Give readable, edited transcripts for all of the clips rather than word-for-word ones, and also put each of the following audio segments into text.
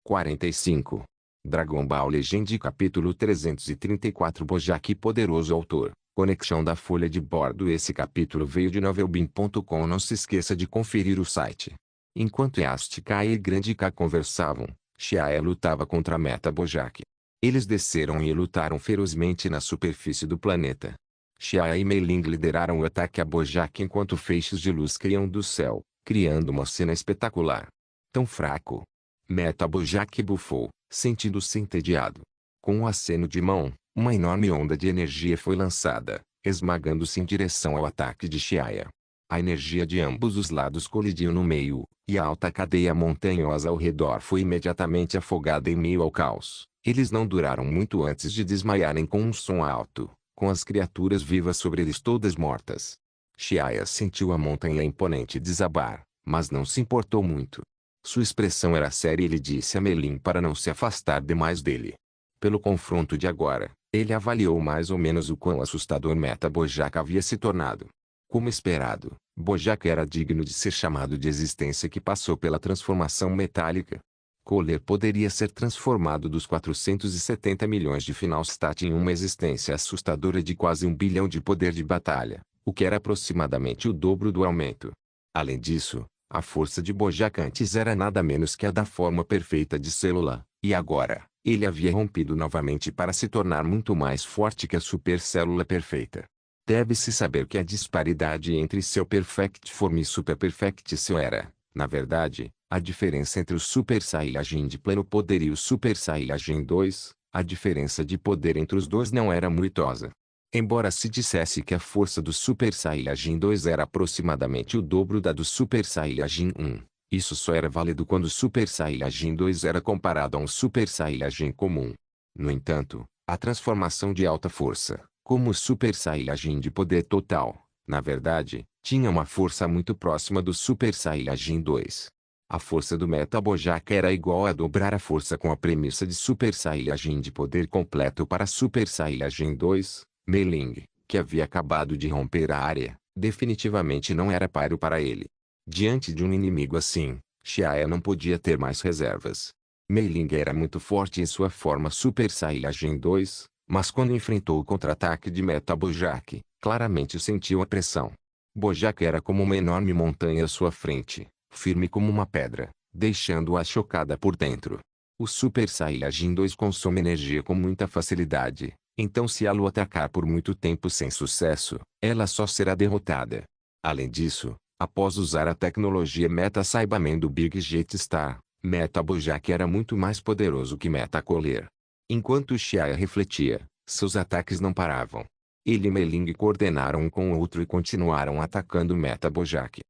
45. Dragon Ball Legend capítulo 334 Bojack poderoso autor. Conexão da folha de bordo. Esse capítulo veio de novelbean.com. Não se esqueça de conferir o site. Enquanto Yastika e Grande K conversavam, Xiaia lutava contra Meta Bojack. Eles desceram e lutaram ferozmente na superfície do planeta. Xiaia e Mei Ling lideraram o ataque a Bojack enquanto feixes de luz caíam do céu, criando uma cena espetacular. Tão fraco. Meta Bojack bufou, sentindo-se entediado. Com um aceno de mão, uma enorme onda de energia foi lançada, esmagando-se em direção ao ataque de Xiaia. A energia de ambos os lados colidiu no meio, e a alta cadeia montanhosa ao redor foi imediatamente afogada em meio ao caos. Eles não duraram muito antes de desmaiarem com um som alto, com as criaturas vivas sobre eles todas mortas. Xiaia sentiu a montanha imponente desabar, mas não se importou muito. Sua expressão era séria e ele disse a Meilin para não se afastar demais dele. Pelo confronto de agora, ele avaliou mais ou menos o quão assustador Meta Bojack havia se tornado. Como esperado, Bojack era digno de ser chamado de existência que passou pela transformação metálica. Kohler poderia ser transformado dos 470 milhões de Final Stat em uma existência assustadora de quase 1 bilhão de poder de batalha, o que era aproximadamente o dobro do aumento. Além disso, a força de Bojack antes era nada menos que a da forma perfeita de célula, e agora, ele havia rompido novamente para se tornar muito mais forte que a supercélula perfeita. Deve-se saber que a disparidade entre seu Perfect Form e Super Perfect Cell era, na verdade, a diferença entre o Super Saiyajin de pleno poder e o Super Saiyajin 2, a diferença de poder entre os dois não era muitosa. Embora se dissesse que a força do Super Saiyajin 2 era aproximadamente o dobro da do Super Saiyajin 1, isso só era válido quando o Super Saiyajin 2 era comparado a um Super Saiyajin comum. No entanto, a transformação de alta força, como o Super Saiyajin de poder total, na verdade, tinha uma força muito próxima do Super Saiyajin 2. A força do Meta Bojack era igual a dobrar a força com a premissa de Super Saiyajin de poder completo para Super Saiyajin 2. Mei Ling, que havia acabado de romper a área, definitivamente não era páreo para ele. Diante de um inimigo assim, Xiaia não podia ter mais reservas. Mei Ling era muito forte em sua forma Super Saiyajin 2, mas quando enfrentou o contra-ataque de Meta Bojack, claramente sentiu a pressão. Bojack era como uma enorme montanha à sua frente, firme como uma pedra, deixando-a chocada por dentro. O Super Saiyajin 2 consome energia com muita facilidade. Então se ela o atacar por muito tempo sem sucesso, ela só será derrotada. Além disso, após usar a tecnologia Meta Cyberman do Big Jet Star, Meta Bojack era muito mais poderoso que Meta Kohler. Enquanto Xiaia refletia, seus ataques não paravam. Ele e Mei Ling coordenaram um com o outro e continuaram atacando Meta Bojack.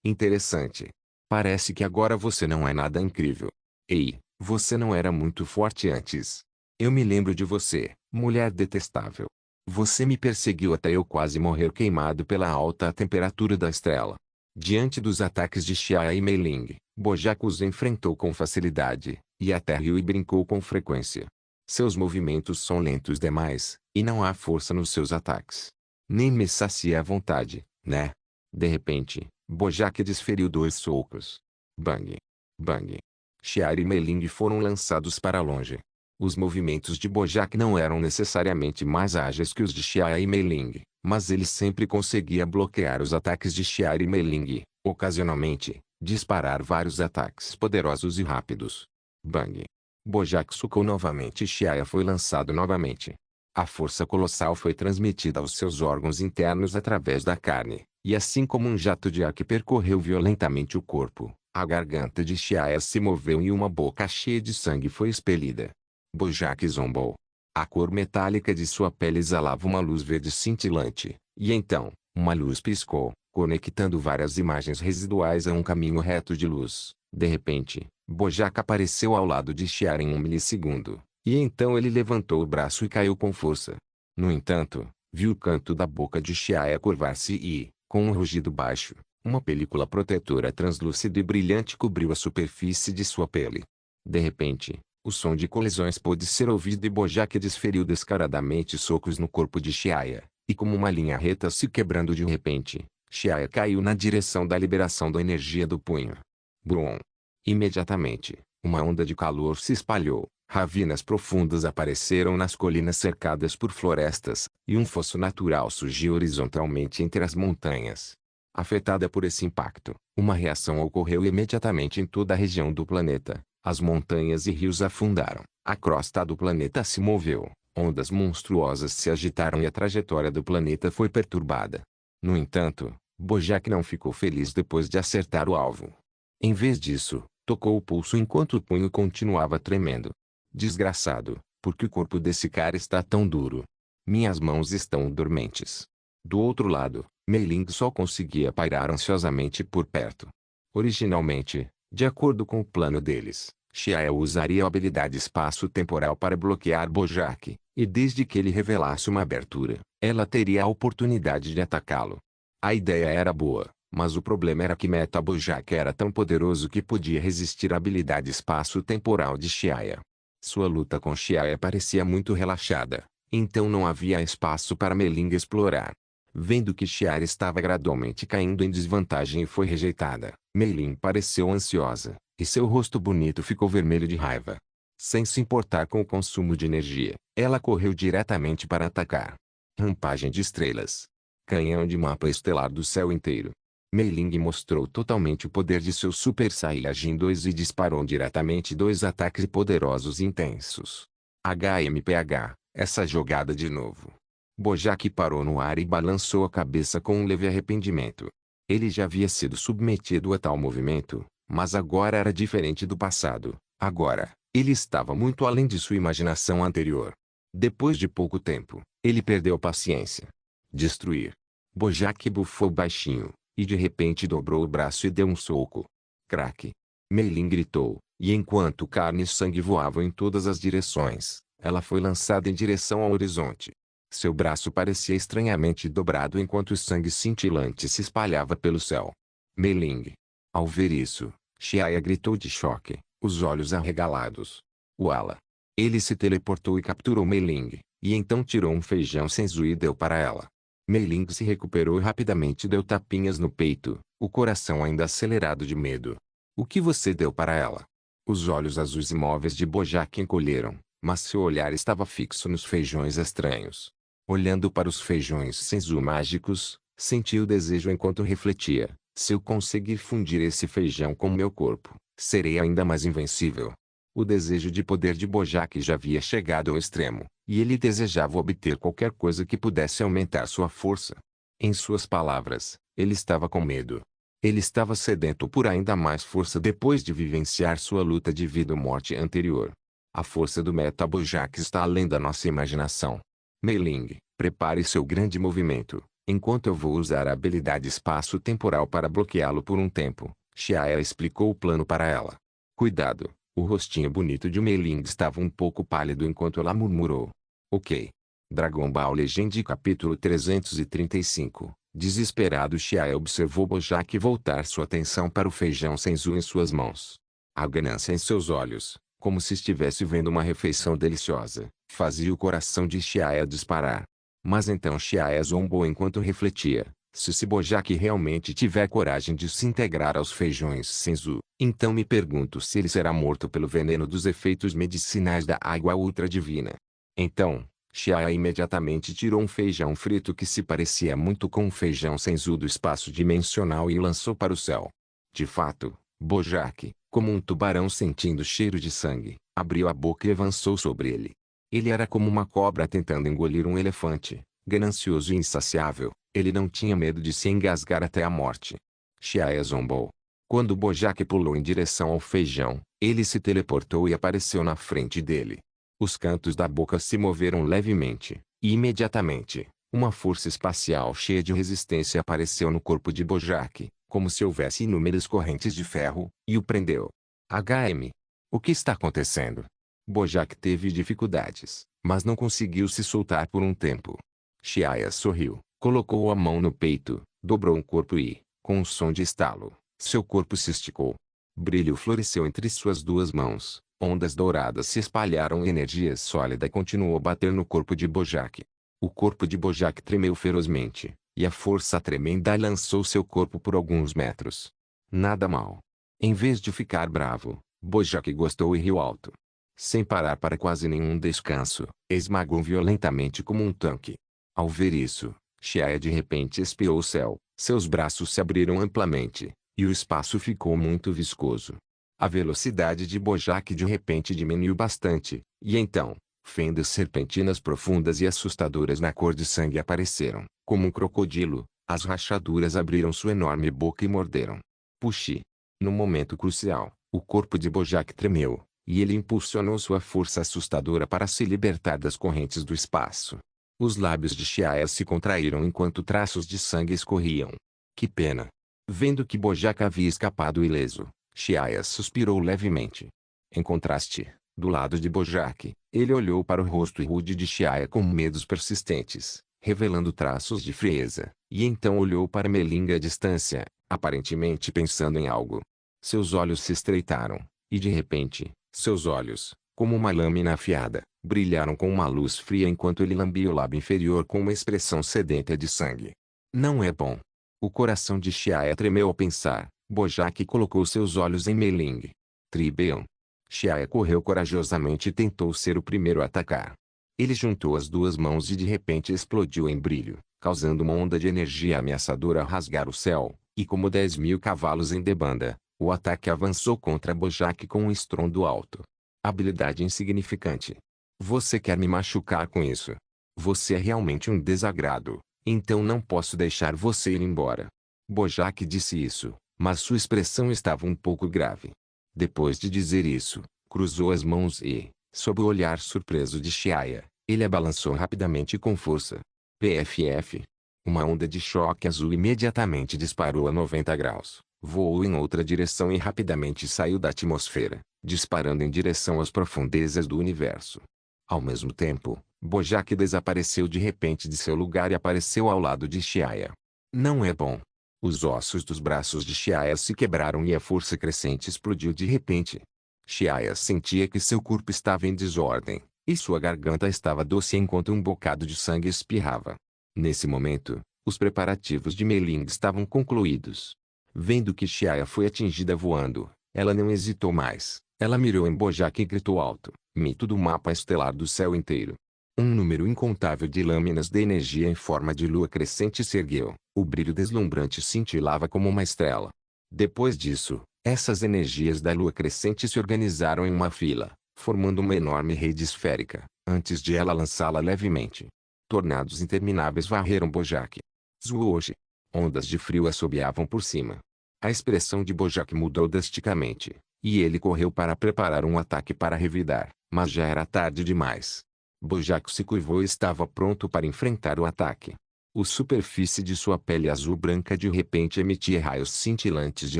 Interessante. Parece que agora você não é nada incrível. Ei, você não era muito forte antes. Eu me lembro de você, mulher detestável. Você me perseguiu até eu quase morrer queimado pela alta temperatura da estrela. Diante dos ataques de Xiaia e Mei Ling, Bojack os enfrentou com facilidade, e até riu e brincou com frequência. Seus movimentos são lentos demais, e não há força nos seus ataques. Nem me sacia a vontade, né? De repente, Bojack desferiu 2 socos. Bang! Bang! Xiaia e Mei Ling foram lançados para longe. Os movimentos de Bojack não eram necessariamente mais ágeis que os de Xiaia e Mei Ling, mas ele sempre conseguia bloquear os ataques de Xiaia e Mei Ling e, ocasionalmente, disparar vários ataques poderosos e rápidos. Bang! Bojack socou novamente e Xiaia foi lançado novamente. A força colossal foi transmitida aos seus órgãos internos através da carne, e assim como um jato de ar que percorreu violentamente o corpo, a garganta de Xiaia se moveu e uma boca cheia de sangue foi expelida. Bojack zombou. A cor metálica de sua pele exalava uma luz verde cintilante, e então, uma luz piscou, conectando várias imagens residuais a um caminho reto de luz. De repente, Bojack apareceu ao lado de Xiaia em 1 milissegundo, e então ele levantou o braço e caiu com força. No entanto, viu o canto da boca de Xiaia curvar-se e, com um rugido baixo, uma película protetora translúcida e brilhante cobriu a superfície de sua pele. De repente, o som de colisões pôde ser ouvido e Bojack desferiu descaradamente socos no corpo de Xiaia, e como uma linha reta se quebrando de repente, Xiaia caiu na direção da liberação da energia do punho. Brum! Imediatamente, Uma onda de calor se espalhou, ravinas profundas apareceram nas colinas cercadas por florestas, e um fosso natural surgiu horizontalmente entre as montanhas. Afetada por esse impacto, uma reação ocorreu imediatamente em toda a região do planeta. As montanhas e rios afundaram, a crosta do planeta se moveu, ondas monstruosas se agitaram e a trajetória do planeta foi perturbada. No entanto, Bojack não ficou feliz depois de acertar o alvo. Em vez disso, tocou o pulso enquanto o punho continuava tremendo. Desgraçado, por que o corpo desse cara está tão duro? Minhas mãos estão dormentes. Do outro lado, Mei Ling só conseguia pairar ansiosamente por perto. Originalmente, de acordo com o plano deles, Xiae usaria a habilidade espaço-temporal para bloquear Bojack, e desde que ele revelasse uma abertura, ela teria a oportunidade de atacá-lo. A ideia era boa, mas o problema era que Meta Bojack era tão poderoso que podia resistir à habilidade espaço-temporal de Xiae. Sua luta com Xiae parecia muito relaxada, então não havia espaço para Mei Ling explorar. Vendo que Xiae estava gradualmente caindo em desvantagem e foi rejeitada, Mei Ling pareceu ansiosa, e seu rosto bonito ficou vermelho de raiva. Sem se importar com o consumo de energia, ela correu diretamente para atacar. Rampagem de estrelas. Canhão de mapa estelar do céu inteiro. Mei Ling mostrou totalmente o poder de seu Super Saiyajin 2 e disparou diretamente dois ataques poderosos e intensos. HMPH, essa jogada de novo. Bojack parou no ar e balançou a cabeça com um leve arrependimento. Ele já havia sido submetido a tal movimento, mas agora era diferente do passado. Agora, ele estava muito além de sua imaginação anterior. Depois de pouco tempo, ele perdeu paciência. Destruir. Bojack bufou baixinho, e de repente dobrou o braço e deu um soco. Crack. Mei Ling gritou, e enquanto carne e sangue voavam em todas as direções, ela foi lançada em direção ao horizonte. Seu braço parecia estranhamente dobrado enquanto o sangue cintilante se espalhava pelo céu. Mei Ling. Ao ver isso, Xiae gritou de choque, os olhos arregalados. Uala! Ele se teleportou e capturou Mei Ling, e então tirou um feijão senzu e deu para ela. Mei Ling se recuperou rapidamente e deu tapinhas no peito, o coração ainda acelerado de medo. O que você deu para ela? Os olhos azuis imóveis de Bojack encolheram, mas seu olhar estava fixo nos feijões estranhos. Olhando para os feijões senzu mágicos, sentiu o desejo enquanto refletia: se eu conseguir fundir esse feijão com meu corpo, serei ainda mais invencível. O desejo de poder de Bojack já havia chegado ao extremo, e ele desejava obter qualquer coisa que pudesse aumentar sua força. Em suas palavras, ele estava com medo. Ele estava sedento por ainda mais força depois de vivenciar sua luta de vida ou morte anterior. A força do Meta Bojack está além da nossa imaginação. Mei Ling, prepare seu grande movimento, enquanto eu vou usar a habilidade espaço-temporal para bloqueá-lo por um tempo. Xiae explicou o plano para ela. Cuidado, o rostinho bonito de Mei Ling estava um pouco pálido enquanto ela murmurou. Ok. Dragon Ball Legend capítulo 335. Desesperado, Xiae observou Bojack voltar sua atenção para o feijão senzu em suas mãos. A ganância em seus olhos, como se estivesse vendo uma refeição deliciosa, fazia o coração de Xiae disparar. Mas então Xiae zombou enquanto refletia: se Bojack realmente tiver coragem de se integrar aos feijões senzu, então me pergunto se ele será morto pelo veneno dos efeitos medicinais da água ultra divina. Então, Xiae imediatamente tirou um feijão frito que se parecia muito com um feijão senzu do espaço dimensional e o lançou para o céu. De fato, Bojack, como um tubarão sentindo cheiro de sangue, abriu a boca e avançou sobre ele. Ele era como uma cobra tentando engolir um elefante, ganancioso e insaciável. Ele não tinha medo de se engasgar até a morte. Xiae zombou. Quando Bojack pulou em direção ao feijão, ele se teleportou e apareceu na frente dele. Os cantos da boca se moveram levemente, e imediatamente, uma força espacial cheia de resistência apareceu no corpo de Bojack, como se houvesse inúmeras correntes de ferro, e o prendeu. HM. O que está acontecendo? Bojack teve dificuldades, mas não conseguiu se soltar por um tempo. Xiae sorriu, colocou a mão no peito, dobrou o corpo e, com um som de estalo, seu corpo se esticou. Brilho floresceu entre suas duas mãos, ondas douradas se espalharam e energia sólida continuou a bater no corpo de Bojack. O corpo de Bojack tremeu ferozmente, e a força tremenda lançou seu corpo por alguns metros. Nada mal. Em vez de ficar bravo, Bojack gostou e riu alto. Sem parar para quase nenhum descanso, esmagou violentamente como um tanque. Ao ver isso, Xiaia de repente espiou o céu, seus braços se abriram amplamente, e o espaço ficou muito viscoso. A velocidade de Bojack de repente diminuiu bastante, e então, fendas serpentinas profundas e assustadoras na cor de sangue apareceram. Como um crocodilo, as rachaduras abriram sua enorme boca e morderam. Puxe! No momento crucial, o corpo de Bojack tremeu, e ele impulsionou sua força assustadora para se libertar das correntes do espaço. Os lábios de Xiaia se contraíram enquanto traços de sangue escorriam. Que pena! Vendo que Bojack havia escapado ileso, Xiaia suspirou levemente. Em contraste, do lado de Bojack, ele olhou para o rosto rude de Xiaia com medos persistentes, revelando traços de frieza, e então olhou para Melinga à distância, aparentemente pensando em algo. Seus olhos se estreitaram, e de repente, seus olhos, como uma lâmina afiada, brilharam com uma luz fria enquanto ele lambia o lábio inferior com uma expressão sedenta de sangue. Não é bom. O coração de Xiaia tremeu ao pensar. Bojack colocou seus olhos em Mei-Ling. Tribeon. Xiaia correu corajosamente e tentou ser o primeiro a atacar. Ele juntou as duas mãos e de repente explodiu em brilho, causando uma onda de energia ameaçadora a rasgar o céu, e como 10.000 cavalos em debanda, o ataque avançou contra Bojack com um estrondo alto. Habilidade insignificante. Você quer me machucar com isso? Você é realmente um desagrado, então não posso deixar você ir embora. Bojack disse isso, mas sua expressão estava um pouco grave. Depois de dizer isso, cruzou as mãos e, sob o olhar surpreso de Xiaia, ele a balançou rapidamente e com força. PFF. Uma onda de choque azul imediatamente disparou a 90 graus, voou em outra direção e rapidamente saiu da atmosfera, disparando em direção às profundezas do universo. Ao mesmo tempo, Bojack desapareceu de repente de seu lugar e apareceu ao lado de Xiaia. Não é bom. Os ossos dos braços de Xiaia se quebraram e a força crescente explodiu de repente. Xiaia sentia que seu corpo estava em desordem, e sua garganta estava doce enquanto um bocado de sangue espirrava. Nesse momento, os preparativos de Mei-Ling estavam concluídos. Vendo que Xiaia foi atingida voando, ela não hesitou mais. Ela mirou em Bojack e gritou alto, mito do mapa estelar do céu inteiro. Um número incontável de lâminas de energia em forma de lua crescente se ergueu. O brilho deslumbrante cintilava como uma estrela. Depois disso, essas energias da lua crescente se organizaram em uma fila, formando uma enorme rede esférica, antes de ela lançá-la levemente. Tornados intermináveis varreram Bojack. Zwoosh! Ondas de frio assobiavam por cima. A expressão de Bojack mudou drasticamente, e ele correu para preparar um ataque para revidar, mas já era tarde demais. Bojack se curvou e estava pronto para enfrentar o ataque. A superfície de sua pele azul-branca de repente emitia raios cintilantes de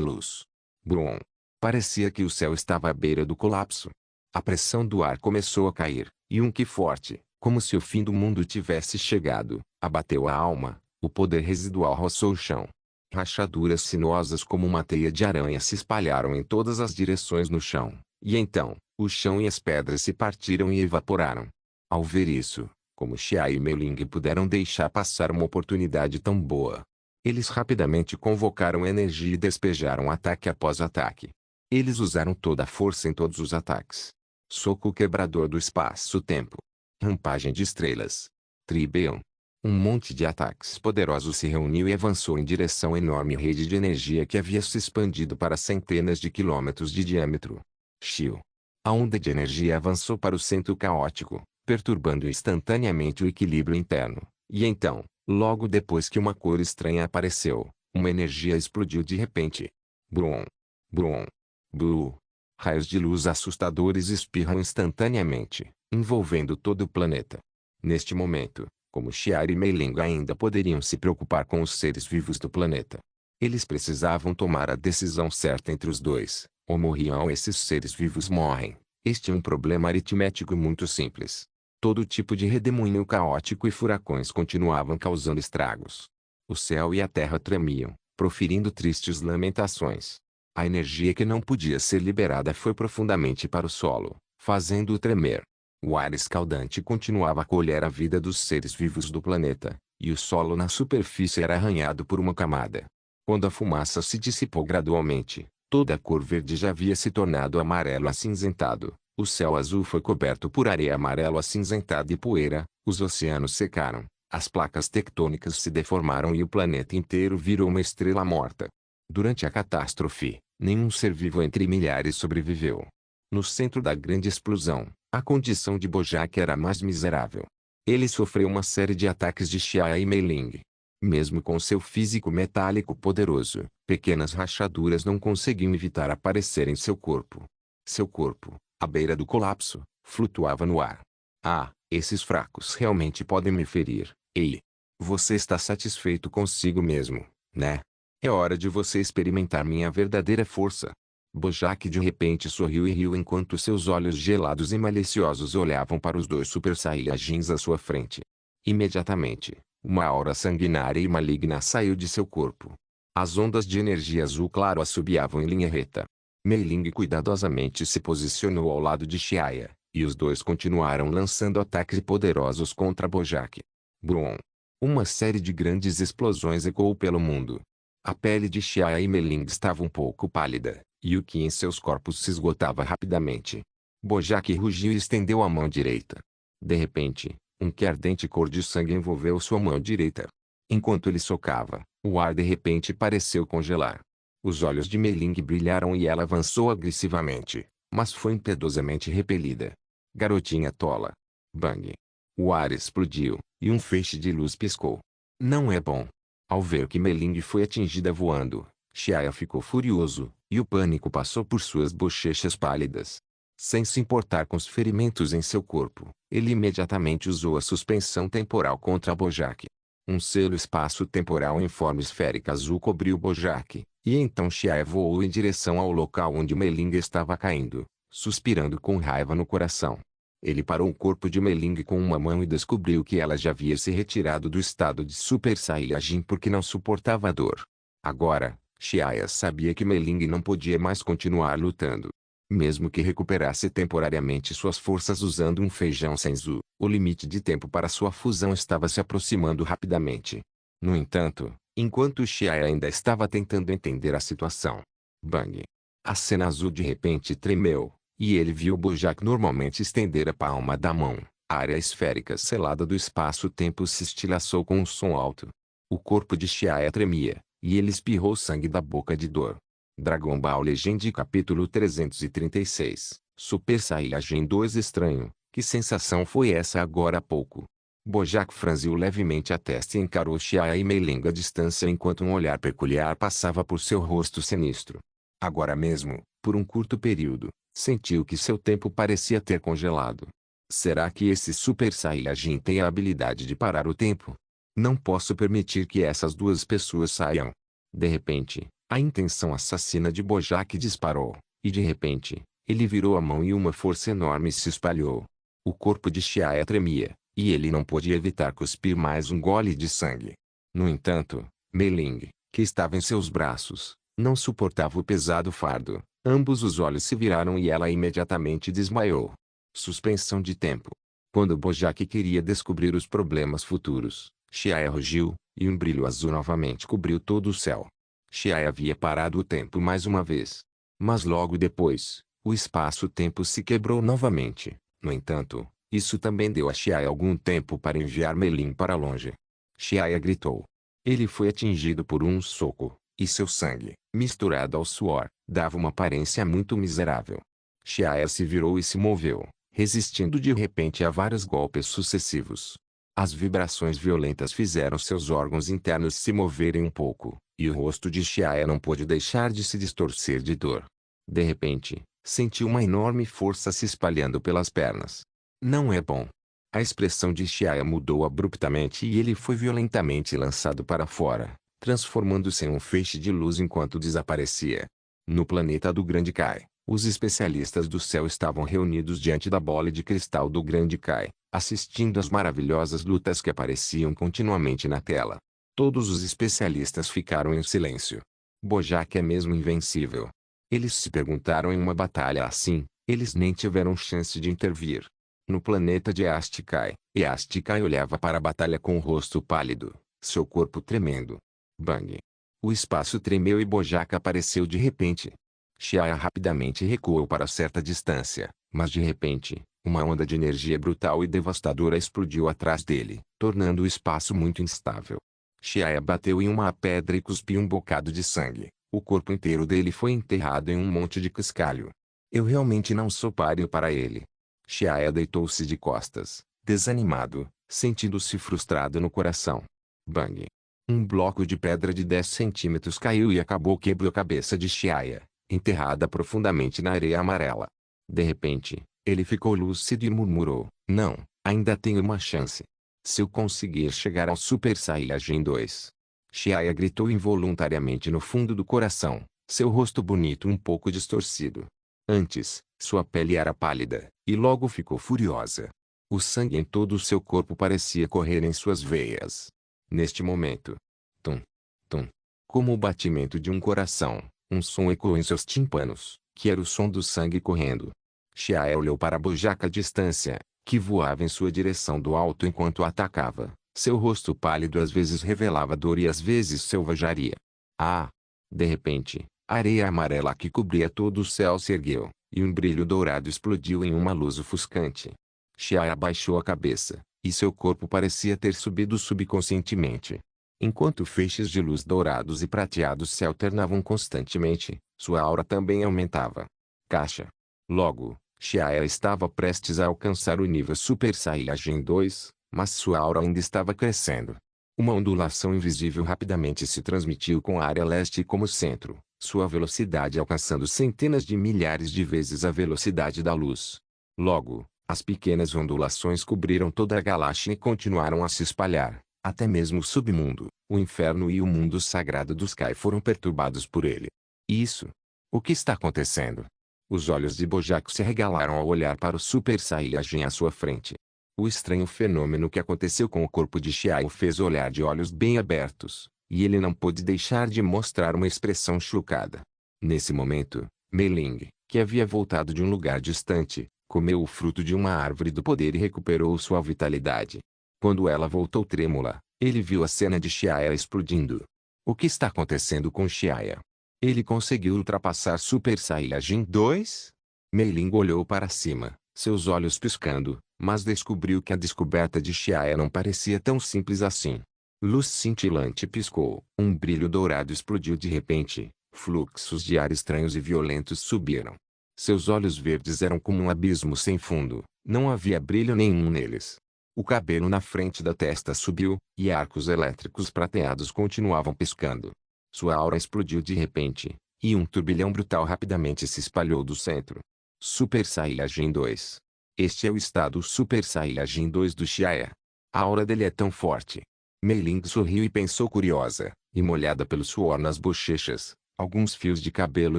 luz. Brum! Parecia que o céu estava à beira do colapso. A pressão do ar começou a cair, e um que forte, como se o fim do mundo tivesse chegado, abateu a alma. O poder residual roçou o chão. Rachaduras sinuosas como uma teia de aranha se espalharam em todas as direções no chão, e então, o chão e as pedras se partiram e evaporaram. Ao ver isso, como Xiaia e Mei-Ling puderam deixar passar uma oportunidade tão boa? Eles rapidamente convocaram energia e despejaram ataque após ataque. Eles usaram toda a força em todos os ataques. Soco quebrador do espaço-tempo. Rampagem de estrelas. Tribeon. Um monte de ataques poderosos se reuniu e avançou em direção à enorme rede de energia que havia se expandido para centenas de quilômetros de diâmetro. Xiu. A onda de energia avançou para o centro caótico, perturbando instantaneamente o equilíbrio interno. E então, logo depois que uma cor estranha apareceu, uma energia explodiu de repente. Brum. Brum. Blue. Raios de luz assustadores espirram instantaneamente, envolvendo todo o planeta. Neste momento, como Xiaia e Mei-Ling ainda poderiam se preocupar com os seres vivos do planeta. Eles precisavam tomar a decisão certa entre os dois, ou morriam ou esses seres vivos morrem. Este é um problema aritmético muito simples. Todo tipo de redemoinho caótico e furacões continuavam causando estragos. O céu e a terra tremiam, proferindo tristes lamentações. A energia que não podia ser liberada foi profundamente para o solo, fazendo-o tremer. O ar escaldante continuava a colher a vida dos seres vivos do planeta, e o solo na superfície era arranhado por uma camada. Quando a fumaça se dissipou gradualmente, Toda a cor verde já havia se tornado amarelo acinzentado, o céu azul foi coberto por areia amarelo acinzentada e poeira, os oceanos secaram, as placas tectônicas se deformaram e o planeta inteiro virou uma estrela morta. Durante a catástrofe, nenhum ser vivo entre milhares sobreviveu. No centro da grande explosão, a condição de Bojack era mais miserável. Ele sofreu uma série de ataques de Xia e Mei Ling. Mesmo com seu físico metálico poderoso, pequenas rachaduras não conseguiam evitar aparecer em seu corpo. Seu corpo, à beira do colapso, flutuava no ar. Ah, esses fracos realmente podem me ferir. Ei! Você está satisfeito consigo mesmo, né? É hora de você experimentar minha verdadeira força. Bojack de repente sorriu e riu enquanto seus olhos gelados e maliciosos olhavam para os dois Super Saiyajins à sua frente. Imediatamente, uma aura sanguinária e maligna saiu de seu corpo. As ondas de energia azul claro assobiavam em linha reta. Mei Ling cuidadosamente se posicionou ao lado de Xia, e os dois continuaram lançando ataques poderosos contra Bojack. Brum! Uma série de grandes explosões ecoou pelo mundo. A pele de Xia e Mei Ling estava um pouco pálida, e o ki em seus corpos se esgotava rapidamente. Bojack rugiu e estendeu a mão direita. De repente, um que ardente cor de sangue envolveu sua mão direita. Enquanto ele socava, o ar de repente pareceu congelar. Os olhos de Mei Ling brilharam e ela avançou agressivamente, mas foi impiedosamente repelida. Garotinha tola. Bang! O ar explodiu, e um feixe de luz piscou. Não é bom. Ao ver que Mei Ling foi atingida voando, Xia ficou furioso, e o pânico passou por suas bochechas pálidas. Sem se importar com os ferimentos em seu corpo, ele imediatamente usou a suspensão temporal contra Bojack. Um selo espaço-temporal em forma esférica azul cobriu Bojack, e então Xia voou em direção ao local onde Mei Ling estava caindo, suspirando com raiva no coração. Ele parou o corpo de Mei Ling com uma mão e descobriu que ela já havia se retirado do estado de Super Saiyajin porque não suportava a dor. Agora, Xia sabia que Mei Ling não podia mais continuar lutando. Mesmo que recuperasse temporariamente suas forças usando um feijão senzu, o limite de tempo para sua fusão estava se aproximando rapidamente. No entanto, enquanto Xia ainda estava tentando entender a situação, bang! A cena azul de repente tremeu, e ele viu Bojack normalmente estender a palma da mão. A área esférica selada do espaço-tempo se estilhaçou com um som alto. O corpo de Xia tremia, e ele espirrou sangue da boca de dor. Dragon Ball Legend capítulo 336 Super Saiyajin 2 Estranho, que sensação foi essa agora há pouco? Bojack franziu levemente a testa e encarou Xia e Mei Ling à distância enquanto um olhar peculiar passava por seu rosto sinistro. Agora mesmo, por um curto período, sentiu que seu tempo parecia ter congelado. Será que esse Super Saiyajin tem a habilidade de parar o tempo? Não posso permitir que essas duas pessoas saiam. De repente, a intenção assassina de Bojack disparou, e de repente, ele virou a mão e uma força enorme se espalhou. O corpo de Xia tremia, e ele não podia evitar cuspir mais um gole de sangue. No entanto, Mei Ling, que estava em seus braços, não suportava o pesado fardo. Ambos os olhos se viraram e ela imediatamente desmaiou. Suspensão de tempo. Quando Bojack queria descobrir os problemas futuros, Xia rugiu, e um brilho azul novamente cobriu todo o céu. Xia havia parado o tempo mais uma vez. Mas logo depois, o espaço-tempo se quebrou novamente. No entanto, isso também deu a Xia algum tempo para enviar Mei Ling para longe. Xia gritou. Ele foi atingido por um soco, e seu sangue, misturado ao suor, dava uma aparência muito miserável. Xia se virou e se moveu, resistindo de repente a vários golpes sucessivos. As vibrações violentas fizeram seus órgãos internos se moverem um pouco, e o rosto de Xia não pôde deixar de se distorcer de dor. De repente, sentiu uma enorme força se espalhando pelas pernas. Não é bom. A expressão de Xia mudou abruptamente e ele foi violentamente lançado para fora, transformando-se em um feixe de luz enquanto desaparecia. No planeta do Grande Kai, os especialistas do céu estavam reunidos diante da bola de cristal do Grande Kai, assistindo às maravilhosas lutas que apareciam continuamente na tela. Todos os especialistas ficaram em silêncio. Bojack é mesmo invencível. Eles se perguntaram em uma batalha assim, eles nem tiveram chance de intervir. No planeta de East Kai olhava para a batalha com o rosto pálido, seu corpo tremendo. Bang! O espaço tremeu e Bojack apareceu de repente. Xiaia rapidamente recuou para certa distância, mas de repente, uma onda de energia brutal e devastadora explodiu atrás dele, tornando o espaço muito instável. Xiaia bateu em uma pedra e cuspiu um bocado de sangue. O corpo inteiro dele foi enterrado em um monte de cascalho. Eu realmente não sou páreo para ele. Xiaia deitou-se de costas, desanimado, sentindo-se frustrado no coração. Bang! Um bloco de pedra de 10 centímetros caiu e quebrou a cabeça de Xiaia, enterrada profundamente na areia amarela. De repente, ele ficou lúcido e murmurou: não, ainda tenho uma chance. Se eu conseguir chegar ao Super Saiyajin 2. Xiaia gritou involuntariamente no fundo do coração, seu rosto bonito um pouco distorcido. Antes, sua pele era pálida, e logo ficou furiosa. O sangue em todo o seu corpo parecia correr em suas veias. Neste momento, tum, tum, como o batimento de um coração, um som ecoou em seus tímpanos, que era o som do sangue correndo. Xiaia olhou para Bojack à distância, que voava em sua direção do alto enquanto atacava. Seu rosto pálido às vezes revelava dor e às vezes selvageria. Ah! De repente, a areia amarela que cobria todo o céu se ergueu, e um brilho dourado explodiu em uma luz ofuscante. Xiaia abaixou a cabeça, e seu corpo parecia ter subido subconscientemente. Enquanto feixes de luz dourados e prateados se alternavam constantemente, sua aura também aumentava. Caixa. Logo, Xiaia estava prestes a alcançar o nível Super Saiyajin 2, mas sua aura ainda estava crescendo. Uma ondulação invisível rapidamente se transmitiu com a área leste como centro, sua velocidade alcançando centenas de milhares de vezes a velocidade da luz. Logo, as pequenas ondulações cobriram toda a galáxia e continuaram a se espalhar. Até mesmo o submundo, o inferno e o mundo sagrado dos Kai foram perturbados por ele. Isso? O que está acontecendo? Os olhos de Bojack se arregalaram ao olhar para o Super Saiyajin à sua frente. O estranho fenômeno que aconteceu com o corpo de Xiao o fez olhar de olhos bem abertos, e ele não pôde deixar de mostrar uma expressão chocada. Nesse momento, Mei Ling, que havia voltado de um lugar distante, comeu o fruto de uma árvore do poder e recuperou sua vitalidade. Quando ela voltou trêmula, ele viu a cena de Xiaia explodindo. O que está acontecendo com Xiaia? Ele conseguiu ultrapassar Super Saiyajin 2? Mei Ling olhou para cima, seus olhos piscando, mas descobriu que a descoberta de Xiaia não parecia tão simples assim. Luz cintilante piscou, um brilho dourado explodiu de repente, fluxos de ar estranhos e violentos subiram. Seus olhos verdes eram como um abismo sem fundo, não havia brilho nenhum neles. O cabelo na frente da testa subiu, e arcos elétricos prateados continuavam piscando. Sua aura explodiu de repente, e um turbilhão brutal rapidamente se espalhou do centro. Super Saiyajin 2. Este é o estado Super Saiyajin 2 do Xiaia. A aura dele é tão forte. Mei Ling sorriu e pensou curiosa, e molhada pelo suor nas bochechas, alguns fios de cabelo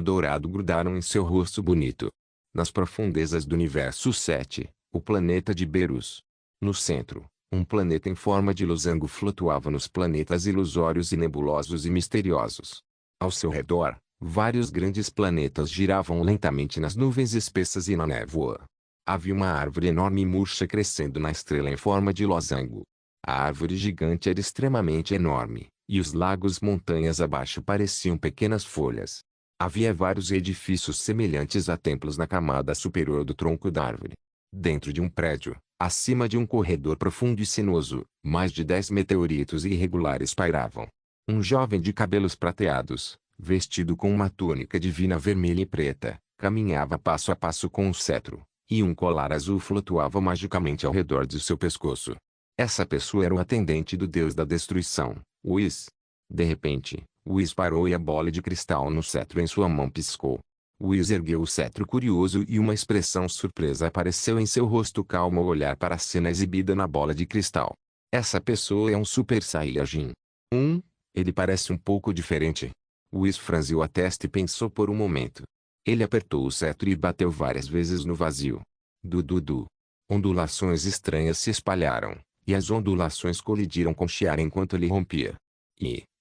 dourado grudaram em seu rosto bonito. Nas profundezas do universo 7, o planeta de Berus. No centro, um planeta em forma de losango flutuava nos planetas ilusórios e nebulosos e misteriosos. Ao seu redor, vários grandes planetas giravam lentamente nas nuvens espessas e na névoa. Havia uma árvore enorme e murcha crescendo na estrela em forma de losango. A árvore gigante era extremamente enorme, e os lagos montanhas abaixo pareciam pequenas folhas. Havia vários edifícios semelhantes a templos na camada superior do tronco da árvore. Dentro de um prédio, acima de um corredor profundo e sinuoso, mais de 10 meteoritos irregulares pairavam. Um jovem de cabelos prateados, vestido com uma túnica divina vermelha e preta, caminhava passo a passo com um cetro, e um colar azul flutuava magicamente ao redor de seu pescoço. Essa pessoa era o atendente do deus da destruição, Whis. De repente, Whis parou e a bola de cristal no cetro em sua mão piscou. Whis ergueu o cetro curioso e uma expressão surpresa apareceu em seu rosto calmo ao olhar para a cena exibida na bola de cristal. Essa pessoa é um Super Saiyajin. Ele parece um pouco diferente. Whis franziu a testa e pensou por um momento. Ele apertou o cetro e bateu várias vezes no vazio. Du. Ondulações estranhas se espalharam, e as ondulações colidiram com Xiaia enquanto ele rompia.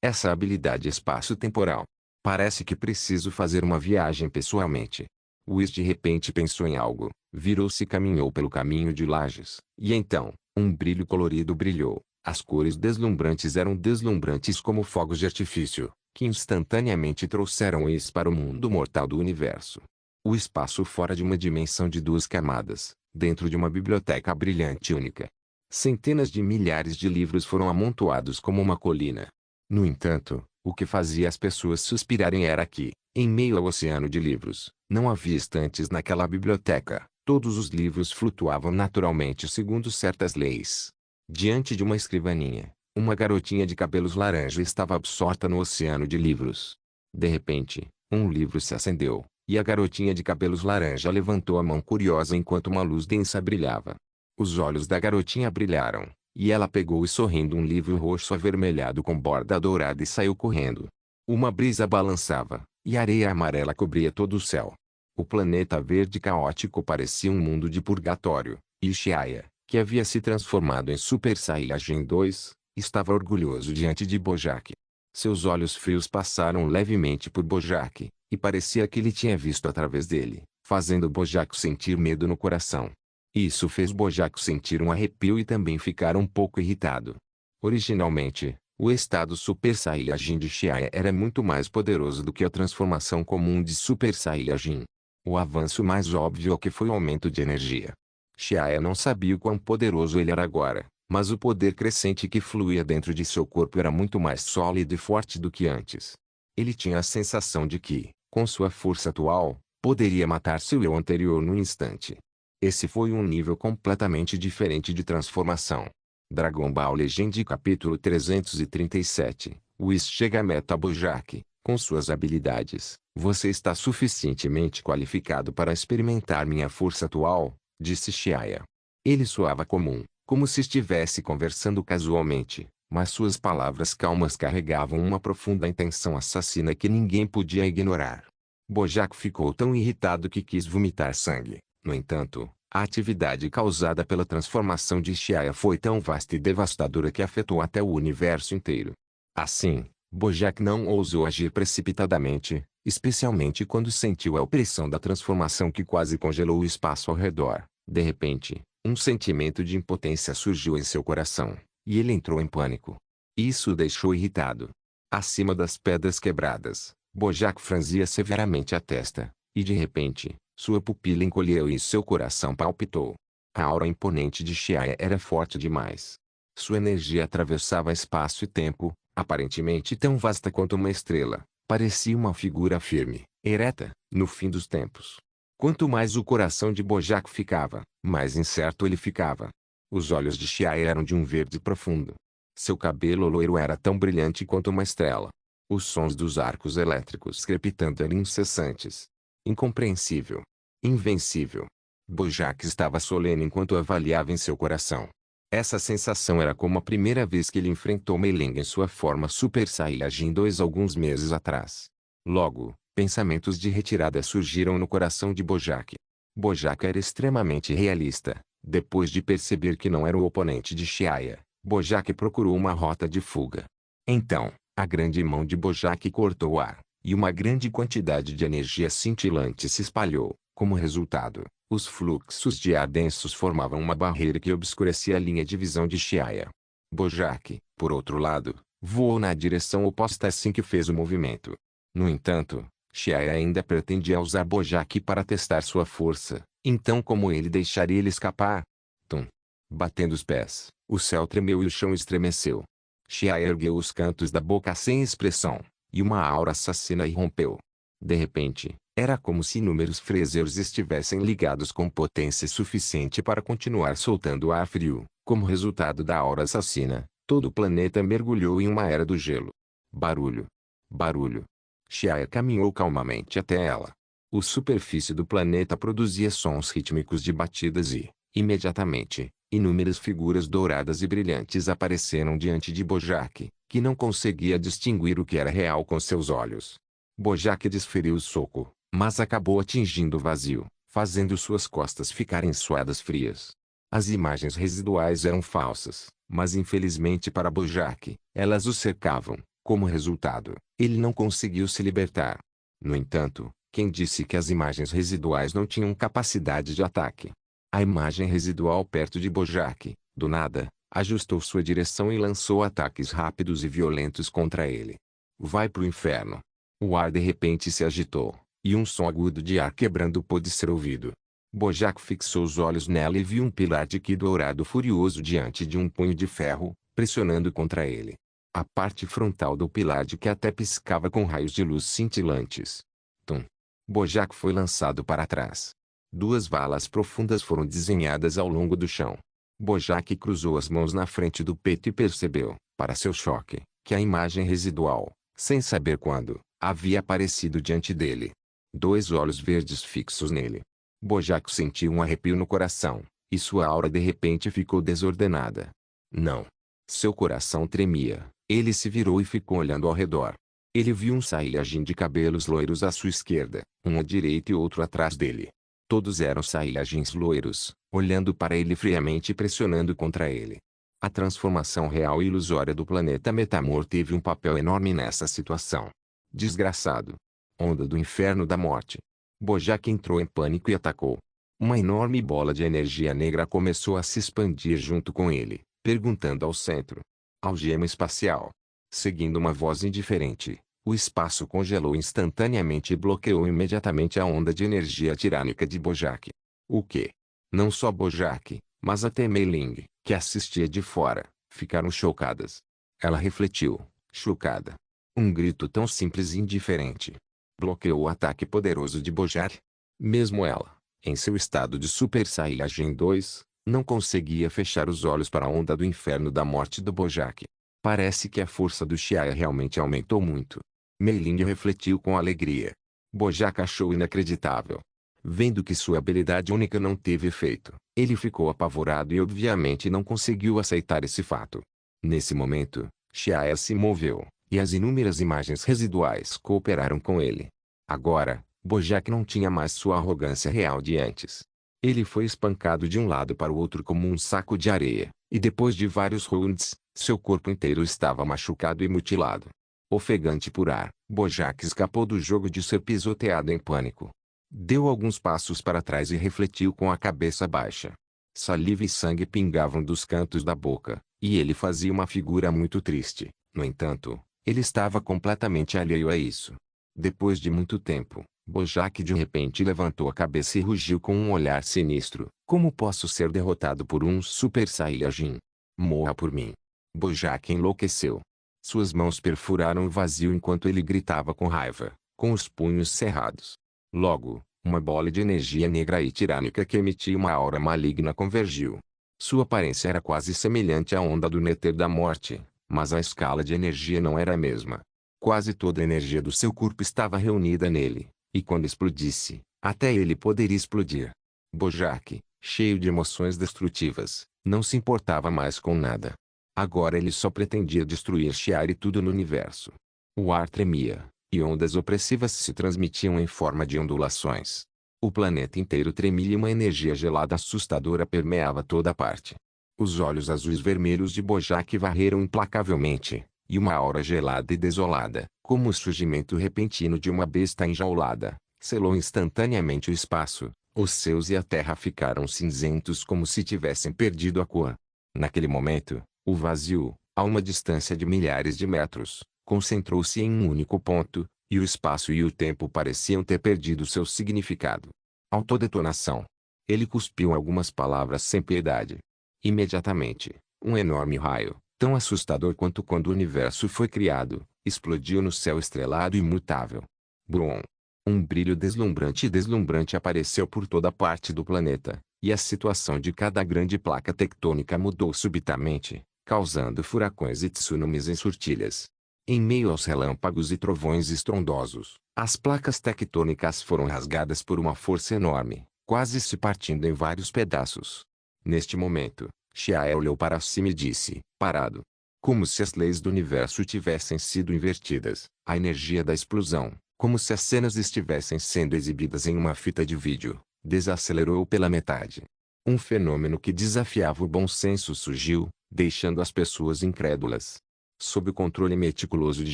Essa habilidade espaço-temporal. Parece que preciso fazer uma viagem pessoalmente. Whis de repente pensou em algo, virou-se e caminhou pelo caminho de Lajes, e então, um brilho colorido brilhou, As cores deslumbrantes eram deslumbrantes como fogos de artifício, que instantaneamente trouxeram eles para o mundo mortal do universo. O espaço fora de uma dimensão de 2 camadas, dentro de uma biblioteca brilhante e única. Centenas de milhares de livros foram amontoados como uma colina. No entanto, o que fazia as pessoas suspirarem era que, em meio ao oceano de livros, não havia estantes naquela biblioteca. Todos os livros flutuavam naturalmente segundo certas leis. Diante de uma escrivaninha, uma garotinha de cabelos laranja estava absorta no oceano de livros. De repente, um livro se acendeu, e a garotinha de cabelos laranja levantou a mão curiosa enquanto uma luz densa brilhava. Os olhos da garotinha brilharam, e ela pegou e sorrindo um livro roxo avermelhado com borda dourada e saiu correndo. Uma brisa balançava, e a areia amarela cobria todo o céu. O planeta verde caótico parecia um mundo de purgatório, e Xiaia, que havia se transformado em Super Saiyajin 2, estava orgulhoso diante de Bojack. Seus olhos frios passaram levemente por Bojack, e parecia que ele tinha visto através dele, fazendo Bojack sentir medo no coração. Isso fez Bojack sentir um arrepio e também ficar um pouco irritado. Originalmente, o estado Super Saiyajin de Xiaia era muito mais poderoso do que a transformação comum de Super Saiyajin. O avanço mais óbvio é que foi o aumento de energia. Xiaia não sabia o quão poderoso ele era agora, mas o poder crescente que fluía dentro de seu corpo era muito mais sólido e forte do que antes. Ele tinha a sensação de que, com sua força atual, poderia matar seu eu anterior num instante. Esse foi um nível completamente diferente de transformação. Dragon Ball Legend capítulo 337, Whis chega a meta Bojack. Com suas habilidades, você está suficientemente qualificado para experimentar minha força atual, disse Xiaia. Ele soava comum, como se estivesse conversando casualmente, mas suas palavras calmas carregavam uma profunda intenção assassina que ninguém podia ignorar. Bojack ficou tão irritado que quis vomitar sangue. No entanto, a atividade causada pela transformação de Xiaia foi tão vasta e devastadora que afetou até o universo inteiro. Assim, Bojack não ousou agir precipitadamente, especialmente quando sentiu a opressão da transformação que quase congelou o espaço ao redor. De repente, um sentimento de impotência surgiu em seu coração, e ele entrou em pânico. Isso o deixou irritado. Acima das pedras quebradas, Bojack franzia severamente a testa, e de repente, sua pupila encolheu e seu coração palpitou. A aura imponente de Xiaia era forte demais. Sua energia atravessava espaço e tempo, aparentemente tão vasta quanto uma estrela. Parecia uma figura firme, ereta, no fim dos tempos. Quanto mais o coração de Bojack ficava, mais incerto ele ficava. Os olhos de Xiaia eram de um verde profundo. Seu cabelo loiro era tão brilhante quanto uma estrela. Os sons dos arcos elétricos crepitando eram incessantes. Incompreensível. Invencível. Bojack estava solene enquanto avaliava em seu coração. Essa sensação era como a primeira vez que ele enfrentou Mei Ling em sua forma Super Saiyajin 2 alguns meses atrás. Logo, pensamentos de retirada surgiram no coração de Bojack. Bojack era extremamente realista. Depois de perceber que não era o oponente de Xiaia, Bojack procurou uma rota de fuga. Então, a grande mão de Bojack cortou o ar, e uma grande quantidade de energia cintilante se espalhou. Como resultado, os fluxos de ar densos formavam uma barreira que obscurecia a linha de visão de Xiaia. Bojack, por outro lado, voou na direção oposta assim que fez o movimento. No entanto, Xiaia ainda pretendia usar Bojack para testar sua força, então como ele deixaria ele escapar? Tum! Batendo os pés, o céu tremeu e o chão estremeceu. Xiaia ergueu os cantos da boca sem expressão, e uma aura assassina irrompeu. De repente, era como se inúmeros freezers estivessem ligados com potência suficiente para continuar soltando ar frio. Como resultado da aura assassina, todo o planeta mergulhou em uma era do gelo. Barulho. Barulho. Xiaia caminhou calmamente até ela. A superfície do planeta produzia sons rítmicos de batidas e, imediatamente, inúmeras figuras douradas e brilhantes apareceram diante de Bojack, que não conseguia distinguir o que era real com seus olhos. Bojack desferiu o soco, mas acabou atingindo o vazio, fazendo suas costas ficarem suadas frias. As imagens residuais eram falsas, mas infelizmente para Bojack, elas o cercavam. Como resultado, ele não conseguiu se libertar. No entanto, quem disse que as imagens residuais não tinham capacidade de ataque? A imagem residual perto de Bojack, do nada, Ajustou sua direção e lançou ataques rápidos e violentos contra ele. Vai pro inferno. O ar de repente se agitou, e um som agudo de ar quebrando pôde ser ouvido. Bojack fixou os olhos nela e viu um pilar de Ki dourado furioso diante de um punho de ferro, pressionando contra ele. A parte frontal do pilar de Ki até piscava com raios de luz cintilantes. Tum! Bojack foi lançado para trás. 2 valas profundas foram desenhadas ao longo do chão. Bojack cruzou as mãos na frente do peito e percebeu, para seu choque, que a imagem residual, sem saber quando, havia aparecido diante dele. 2 olhos verdes fixos nele. Bojack sentiu um arrepio no coração, e sua aura de repente ficou desordenada. Não. Seu coração tremia. Ele se virou e ficou olhando ao redor. Ele viu um Saiyajin de cabelos loiros à sua esquerda, um à direita e outro atrás dele. Todos eram Saiyajins loiros, olhando para ele friamente e pressionando contra ele. A transformação real e ilusória do planeta Metamor teve um papel enorme nessa situação. Desgraçado. Onda do inferno da morte. Bojack entrou em pânico e atacou. Uma enorme bola de energia negra começou a se expandir junto com ele, perguntando ao centro. Algema espacial. Seguindo uma voz indiferente, o espaço congelou instantaneamente e bloqueou imediatamente a onda de energia tirânica de Bojack. O quê? Não só Bojack, mas até Mei Ling, que assistia de fora, ficaram chocadas. Ela refletiu, chocada. Um grito tão simples e indiferente bloqueou o ataque poderoso de Bojack. Mesmo ela, em seu estado de Super Saiyajin 2, não conseguia fechar os olhos para a onda do inferno da morte do Bojack. Parece que a força do Xiaia realmente aumentou muito. Mei Ling refletiu com alegria. Bojack achou inacreditável. Vendo que sua habilidade única não teve efeito, ele ficou apavorado e obviamente não conseguiu aceitar esse fato. Nesse momento, Xiaia se moveu, e as inúmeras imagens residuais cooperaram com ele. Agora, Bojack não tinha mais sua arrogância real de antes. Ele foi espancado de um lado para o outro como um saco de areia, e depois de vários rounds, seu corpo inteiro estava machucado e mutilado. Ofegante por ar, Bojack escapou do jogo de ser pisoteado em pânico. Deu alguns passos para trás e refletiu com a cabeça baixa. Saliva e sangue pingavam dos cantos da boca, e ele fazia uma figura muito triste. No entanto, ele estava completamente alheio a isso. Depois de muito tempo, Bojack de repente levantou a cabeça e rugiu com um olhar sinistro. Como posso ser derrotado por um Super Saiyajin? Morra por mim. Bojack enlouqueceu. Suas mãos perfuraram o vazio enquanto ele gritava com raiva, com os punhos cerrados. Logo, uma bola de energia negra e tirânica que emitia uma aura maligna convergiu. Sua aparência era quase semelhante à onda do néter da morte, mas a escala de energia não era a mesma. Quase toda a energia do seu corpo estava reunida nele, e quando explodisse, até ele poderia explodir. Bojack, cheio de emoções destrutivas, não se importava mais com nada. Agora ele só pretendia destruir Shiar e tudo no universo. O ar tremia, e ondas opressivas se transmitiam em forma de ondulações. O planeta inteiro tremia e uma energia gelada assustadora permeava toda parte. Os olhos azuis vermelhos de Bojack varreram implacavelmente, e uma aura gelada e desolada, como o surgimento repentino de uma besta enjaulada, selou instantaneamente o espaço. Os céus e a terra ficaram cinzentos como se tivessem perdido a cor. Naquele momento, o vazio, a uma distância de milhares de metros, concentrou-se em um único ponto, e o espaço e o tempo pareciam ter perdido seu significado. Autodetonação. Ele cuspiu algumas palavras sem piedade. Imediatamente, um enorme raio, tão assustador quanto quando o universo foi criado, explodiu no céu estrelado e imutável. Brum! Um brilho deslumbrante apareceu por toda parte do planeta, e a situação de cada grande placa tectônica mudou subitamente, causando furacões e tsunamis em surtilhas. Em meio aos relâmpagos e trovões estrondosos, as placas tectônicas foram rasgadas por uma força enorme, quase se partindo em vários pedaços. Neste momento, Xiae olhou para cima e disse, parado. Como se as leis do universo tivessem sido invertidas, a energia da explosão, como se as cenas estivessem sendo exibidas em uma fita de vídeo, desacelerou pela metade. Um fenômeno que desafiava o bom senso surgiu, deixando as pessoas incrédulas. Sob o controle meticuloso de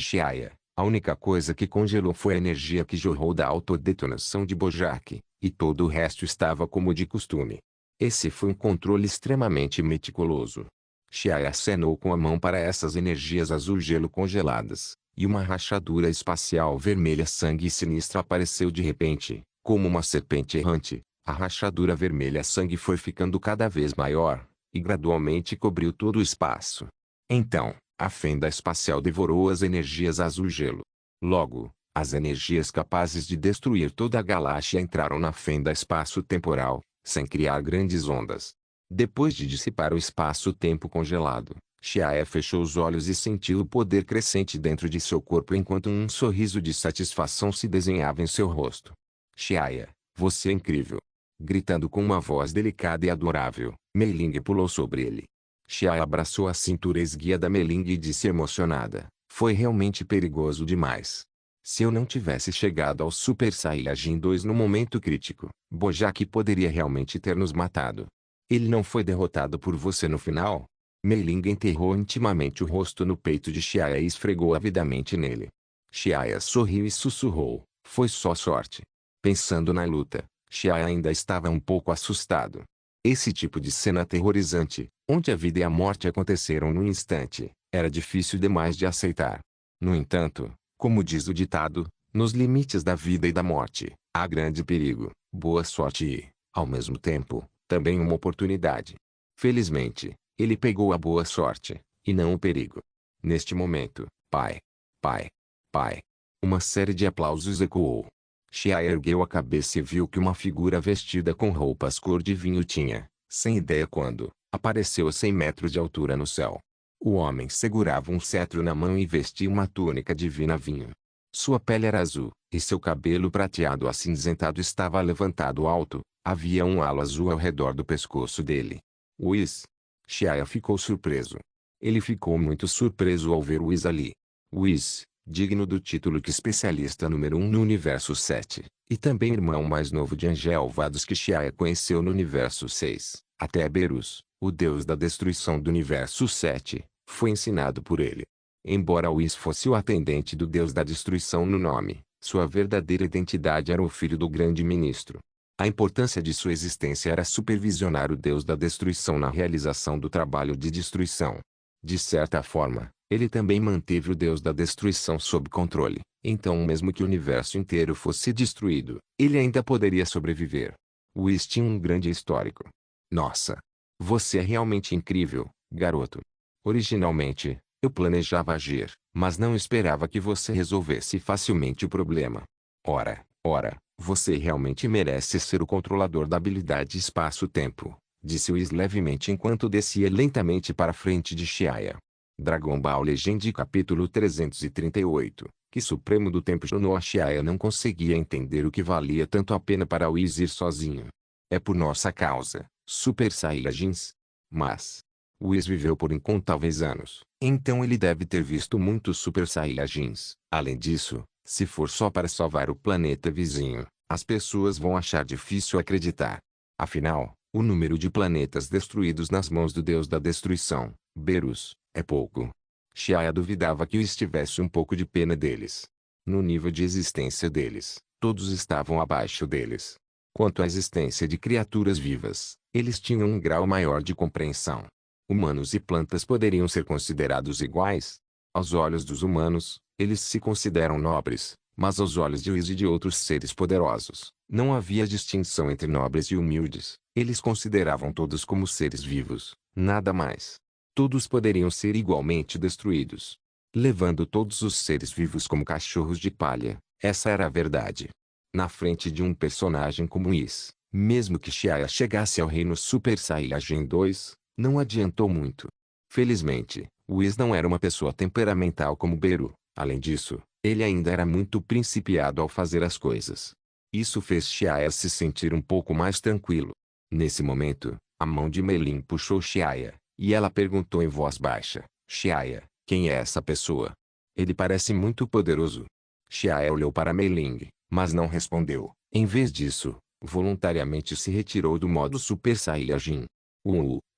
Xiaia, a única coisa que congelou foi a energia que jorrou da autodetonação de Bojack, e todo o resto estava como de costume. Esse foi um controle extremamente meticuloso. Xiaia acenou com a mão para essas energias azul-gelo congeladas, e uma rachadura espacial vermelha sangue sinistra apareceu de repente, como uma serpente errante. A rachadura vermelha sangue foi ficando cada vez maior, e gradualmente cobriu todo o espaço. Então, a fenda espacial devorou as energias azul-gelo. Logo, as energias capazes de destruir toda a galáxia entraram na fenda espaço-temporal, sem criar grandes ondas. Depois de dissipar o espaço-tempo congelado, Xiaia fechou os olhos e sentiu o poder crescente dentro de seu corpo enquanto um sorriso de satisfação se desenhava em seu rosto. Xiaia, você é incrível! Gritando com uma voz delicada e adorável, Mei Ling pulou sobre ele. Xiaia abraçou a cintura esguia da Mei Ling e disse emocionada, foi realmente perigoso demais. Se eu não tivesse chegado ao Super Saiyajin 2 no momento crítico, Bojack poderia realmente ter nos matado. Ele não foi derrotado por você no final? Mei Ling enterrou intimamente o rosto no peito de Xiaia e esfregou avidamente nele. Xiaia sorriu e sussurrou, foi só sorte. Pensando na luta, Xiaia ainda estava um pouco assustado. Esse tipo de cena aterrorizante, onde a vida e a morte aconteceram num instante, era difícil demais de aceitar. No entanto, como diz o ditado, nos limites da vida e da morte, há grande perigo, boa sorte e, ao mesmo tempo, também uma oportunidade. Felizmente, ele pegou a boa sorte, e não o perigo. Neste momento, pai, pai, pai. Uma série de aplausos ecoou. Xiaia ergueu a cabeça e viu que uma figura vestida com roupas cor de vinho tinha, sem ideia quando, apareceu a 100 metros de altura no céu. O homem segurava um cetro na mão e vestia uma túnica de vinho. Sua pele era azul, e seu cabelo prateado acinzentado estava levantado alto, havia um halo azul ao redor do pescoço dele. Whis. Xiaia ficou surpreso. Ele ficou muito surpreso ao ver Whis ali. Whis, digno do título de especialista número 1 no Universo 7, e também irmão mais novo de Angel Vados que Xiaia conheceu no Universo 6, até Berus, o deus da destruição do Universo 7, foi ensinado por ele. Embora Whis fosse o atendente do deus da destruição no nome, sua verdadeira identidade era o filho do grande ministro. A importância de sua existência era supervisionar o deus da destruição na realização do trabalho de destruição. De certa forma, ele também manteve o deus da destruição sob controle, então mesmo que o universo inteiro fosse destruído, ele ainda poderia sobreviver. Whis tinha um grande histórico. Nossa! Você é realmente incrível, garoto. Originalmente, eu planejava agir, mas não esperava que você resolvesse facilmente o problema. Ora, você realmente merece ser o controlador da habilidade espaço-tempo, disse Whis levemente enquanto descia lentamente para a frente de Xiaia. Dragon Ball Legend capítulo 338, que Supremo do Tempo Shunnoa Xiaia não conseguia entender o que valia tanto a pena para Whis ir sozinho. É por nossa causa, Super Saiyajins. Mas, Whis viveu por incontáveis anos, então ele deve ter visto muitos Super Saiyajins. Além disso, se for só para salvar o planeta vizinho, as pessoas vão achar difícil acreditar. Afinal, o número de planetas destruídos nas mãos do deus da destruição, Berus, é pouco. Xiaia duvidava que Whis tivesse um pouco de pena deles. No nível de existência deles, todos estavam abaixo deles. Quanto à existência de criaturas vivas, eles tinham um grau maior de compreensão. Humanos e plantas poderiam ser considerados iguais? Aos olhos dos humanos, eles se consideram nobres, mas aos olhos de Whis e de outros seres poderosos, não havia distinção entre nobres e humildes. Eles consideravam todos como seres vivos, nada mais. Todos poderiam ser igualmente destruídos. Levando todos os seres vivos como cachorros de palha, essa era a verdade. Na frente de um personagem como Whis, mesmo que Xiaia chegasse ao reino Super Saiyajin 2, não adiantou muito. Felizmente, Whis não era uma pessoa temperamental como Beru. Além disso, ele ainda era muito principiado ao fazer as coisas. Isso fez Xiaia se sentir um pouco mais tranquilo. Nesse momento, a mão de Mei Ling puxou Xiaia, e ela perguntou em voz baixa, Xiaia, quem é essa pessoa? Ele parece muito poderoso. Xiaia olhou para Mei Ling, mas não respondeu. Em vez disso, voluntariamente se retirou do modo Super Saiyajin.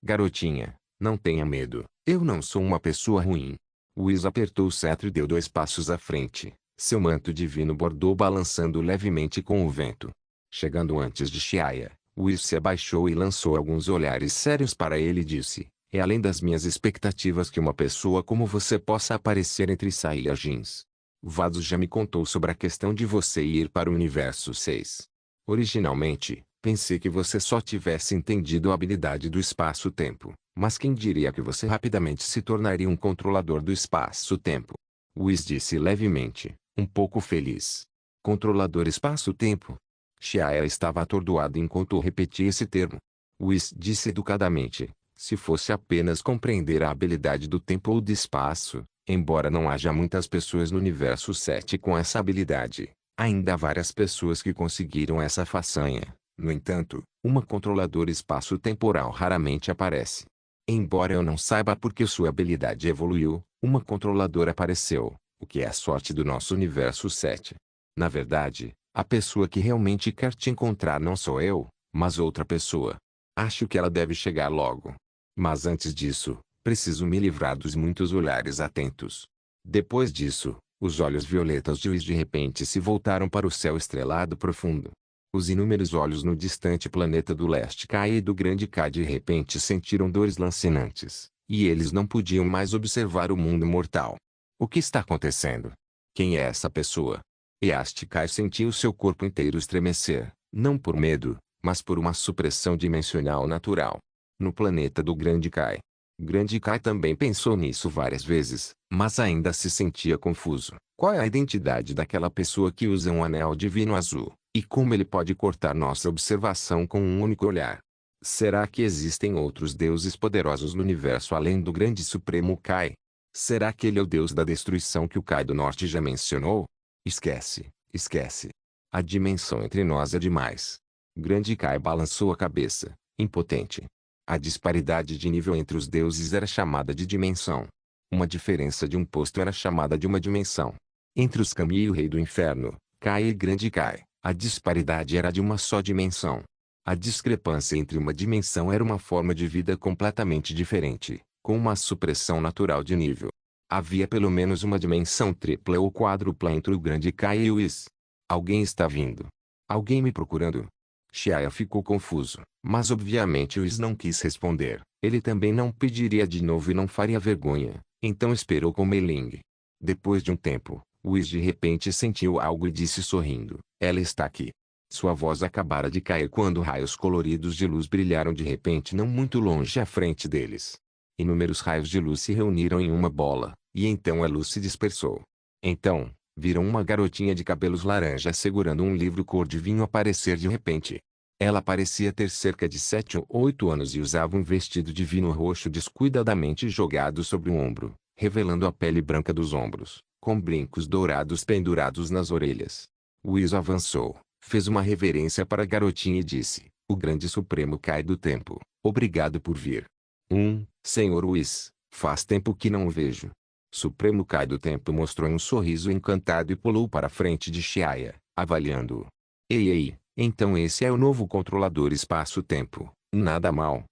Garotinha, não tenha medo, eu não sou uma pessoa ruim. Whis apertou o cetro e deu 2 passos à frente, seu manto divino bordou balançando levemente com o vento. Chegando antes de Xiaia, Whis se abaixou e lançou alguns olhares sérios para ele e disse, É além das minhas expectativas que uma pessoa como você possa aparecer entre Saiyajins. Vados já me contou sobre a questão de você ir para o universo 6. Originalmente, pensei que você só tivesse entendido a habilidade do espaço-tempo, mas quem diria que você rapidamente se tornaria um controlador do espaço-tempo? Whis disse levemente, um pouco feliz. Controlador espaço-tempo? Xiaoya estava atordoado enquanto repetia esse termo. Whis disse educadamente, se fosse apenas compreender a habilidade do tempo ou do espaço, embora não haja muitas pessoas no universo 7 com essa habilidade, ainda há várias pessoas que conseguiram essa façanha. No entanto, uma controladora espaço-temporal raramente aparece. Embora eu não saiba por que sua habilidade evoluiu, uma controladora apareceu, o que é a sorte do nosso universo 7. Na verdade, a pessoa que realmente quer te encontrar não sou eu, mas outra pessoa. Acho que ela deve chegar logo. Mas antes disso, preciso me livrar dos muitos olhares atentos. Depois disso, os olhos violetas de Whis de repente se voltaram para o céu estrelado profundo. Os inúmeros olhos no distante planeta do leste Kai e do grande Kai de repente sentiram dores lancinantes, e eles não podiam mais observar o mundo mortal. O que está acontecendo? Quem é essa pessoa? East Kai sentiu seu corpo inteiro estremecer, não por medo, mas por uma supressão dimensional natural. No planeta do Grande Kai. Grande Kai também pensou nisso várias vezes, mas ainda se sentia confuso. Qual é a identidade daquela pessoa que usa um anel divino azul, e como ele pode cortar nossa observação com um único olhar? Será que existem outros deuses poderosos no universo além do Grande Supremo Kai? Será que ele é o deus da destruição que o Kai do Norte já mencionou? Esquece, esquece. A dimensão entre nós é demais. Grande Kai balançou a cabeça, impotente. A disparidade de nível entre os deuses era chamada de dimensão. Uma diferença de um posto era chamada de uma dimensão. Entre os Kami e o Rei do Inferno, Kai e Grande Kai, a disparidade era de uma só dimensão. A discrepância entre uma dimensão era uma forma de vida completamente diferente, com uma supressão natural de nível. Havia pelo menos uma dimensão tripla ou quádrupla entre o Grande Kai e o Whis. Alguém está vindo. Alguém me procurando? Xiaoya ficou confuso, mas obviamente Whis não quis responder. Ele também não pediria de novo e não faria vergonha, então esperou com Mei Ling. Depois de um tempo, Whis de repente sentiu algo e disse sorrindo, ela está aqui. Sua voz acabara de cair quando raios coloridos de luz brilharam de repente não muito longe à frente deles. Inúmeros raios de luz se reuniram em uma bola, e então a luz se dispersou. Então, viram uma garotinha de cabelos laranja segurando um livro cor de vinho aparecer de repente. Ela parecia ter cerca de 7 ou 8 anos e usava um vestido de vinho roxo descuidadamente jogado sobre o ombro, revelando a pele branca dos ombros, com brincos dourados pendurados nas orelhas. Whis avançou, fez uma reverência para a garotinha e disse, o grande supremo Kai do tempo, obrigado por vir. Senhor Whis, faz tempo que não o vejo. Supremo Kai do tempo mostrou um sorriso encantado e pulou para a frente de Xiaoya, avaliando-o. Ei, então esse é o novo controlador espaço-tempo. Nada mal,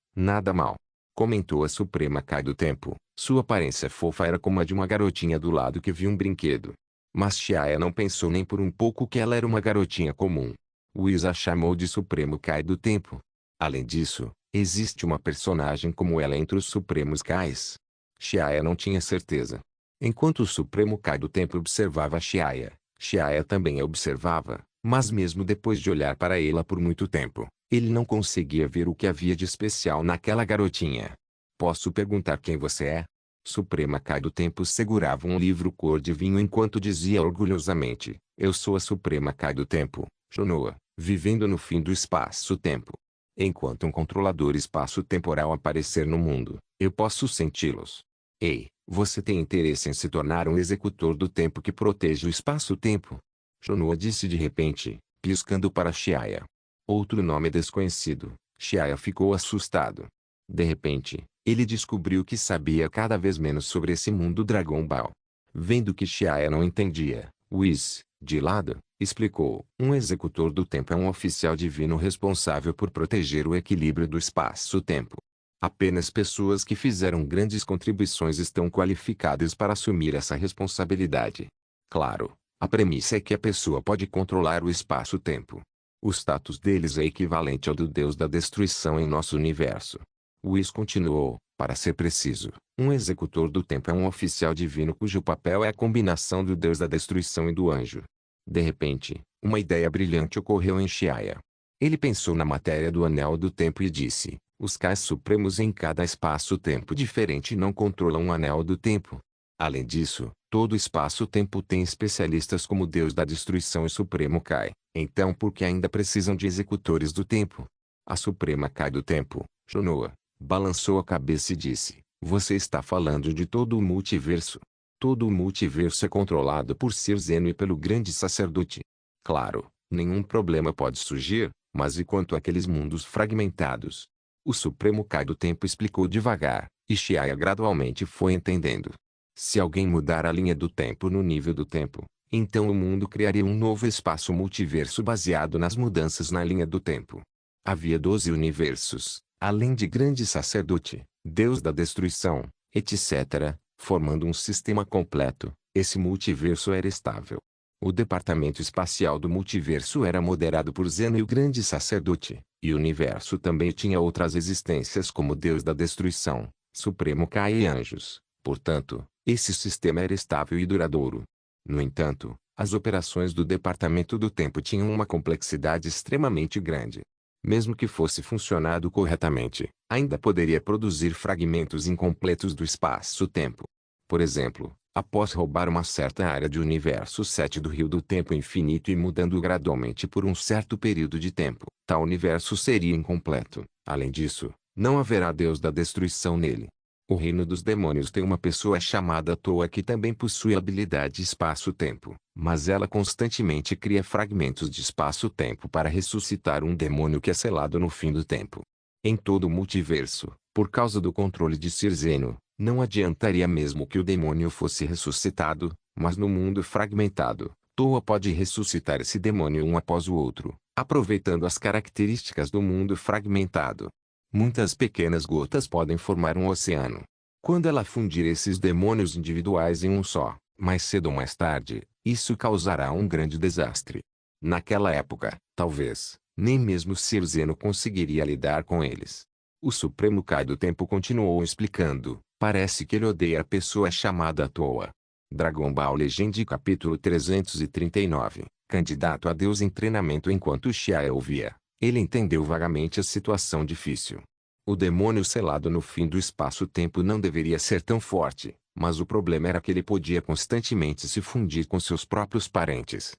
comentou a Suprema Kai do tempo. Sua aparência fofa era como a de uma garotinha do lado que viu um brinquedo. Mas Xiaoya não pensou nem por um pouco que ela era uma garotinha comum. Whis a chamou de Supremo Kai do tempo. Além disso, existe uma personagem como ela entre os Supremos Kais? Xiaoya não tinha certeza. Enquanto o Supremo Kai do tempo observava Xiaoya, Xiaoya também a observava, mas mesmo depois de olhar para ela por muito tempo, ele não conseguia ver o que havia de especial naquela garotinha. Posso perguntar quem você é? Suprema Kai do tempo segurava um livro cor de vinho enquanto dizia orgulhosamente, eu sou a Suprema Kai do tempo, Shonoa, vivendo no fim do espaço-tempo. Enquanto um controlador espaço-temporal aparecer no mundo, eu posso senti-los. Ei, você tem interesse em se tornar um executor do tempo que protege o espaço-tempo? Shonoa disse de repente, piscando para Xiaoya. Outro nome desconhecido. Xiaoya ficou assustado. De repente, ele descobriu que sabia cada vez menos sobre esse mundo Dragon Ball. Vendo que Xiaoya não entendia, Whis, de lado, explicou, um executor do tempo é um oficial divino responsável por proteger o equilíbrio do espaço-tempo. Apenas pessoas que fizeram grandes contribuições estão qualificadas para assumir essa responsabilidade. Claro, a premissa é que a pessoa pode controlar o espaço-tempo. O status deles é equivalente ao do deus da destruição em nosso universo. Whis continuou, Para ser preciso, um executor do tempo é um oficial divino cujo papel é a combinação do deus da destruição e do anjo. De repente, uma ideia brilhante ocorreu em Shia. Ele pensou na matéria do anel do tempo e disse: os Kais supremos em cada espaço-tempo diferente não controlam o anel do tempo. Além disso, todo espaço-tempo tem especialistas como Deus da Destruição e Supremo Kai. Então por que ainda precisam de executores do tempo? A Suprema Kai do Tempo, Shonoa, balançou a cabeça e disse: você está falando de todo o multiverso. Todo o multiverso é controlado por Ser Zeno e pelo grande sacerdote. Claro, nenhum problema pode surgir, mas e quanto àqueles mundos fragmentados? O Supremo Kai do Tempo explicou devagar, e Shia gradualmente foi entendendo. Se alguém mudar a linha do tempo no nível do tempo, então o mundo criaria um novo espaço multiverso baseado nas mudanças na linha do tempo. Havia 12 universos, além de grande sacerdote, Deus da destruição, etc., formando um sistema completo. Esse multiverso era estável. O departamento espacial do multiverso era moderado por Zeno e o grande sacerdote, e o universo também tinha outras existências como Deus da destruição, Supremo Kai e anjos. Portanto, esse sistema era estável e duradouro. No entanto, as operações do Departamento do Tempo tinham uma complexidade extremamente grande. Mesmo que fosse funcionado corretamente, ainda poderia produzir fragmentos incompletos do espaço-tempo. Por exemplo, após roubar uma certa área de universo 7 do rio do tempo infinito e mudando gradualmente por um certo período de tempo, tal universo seria incompleto. Além disso, não haverá Deus da destruição nele. O reino dos demônios tem uma pessoa chamada Toa que também possui habilidade espaço-tempo, mas ela constantemente cria fragmentos de espaço-tempo para ressuscitar um demônio que é selado no fim do tempo. Em todo o multiverso, por causa do controle de Ser Zeno, não adiantaria mesmo que o demônio fosse ressuscitado, mas no mundo fragmentado, Toa pode ressuscitar esse demônio um após o outro, aproveitando as características do mundo fragmentado. Muitas pequenas gotas podem formar um oceano. Quando ela fundir esses demônios individuais em um só, mais cedo ou mais tarde, isso causará um grande desastre. Naquela época, talvez, nem mesmo Ser Zeno conseguiria lidar com eles. O Supremo Kai do Tempo continuou explicando: parece que ele odeia a pessoa chamada Toa. Dragon Ball Legend capítulo 339, candidato a Deus em treinamento. Enquanto Shia ouvia, ele entendeu vagamente a situação difícil. O demônio selado no fim do espaço-tempo não deveria ser tão forte, mas o problema era que ele podia constantemente se fundir com seus próprios parentes.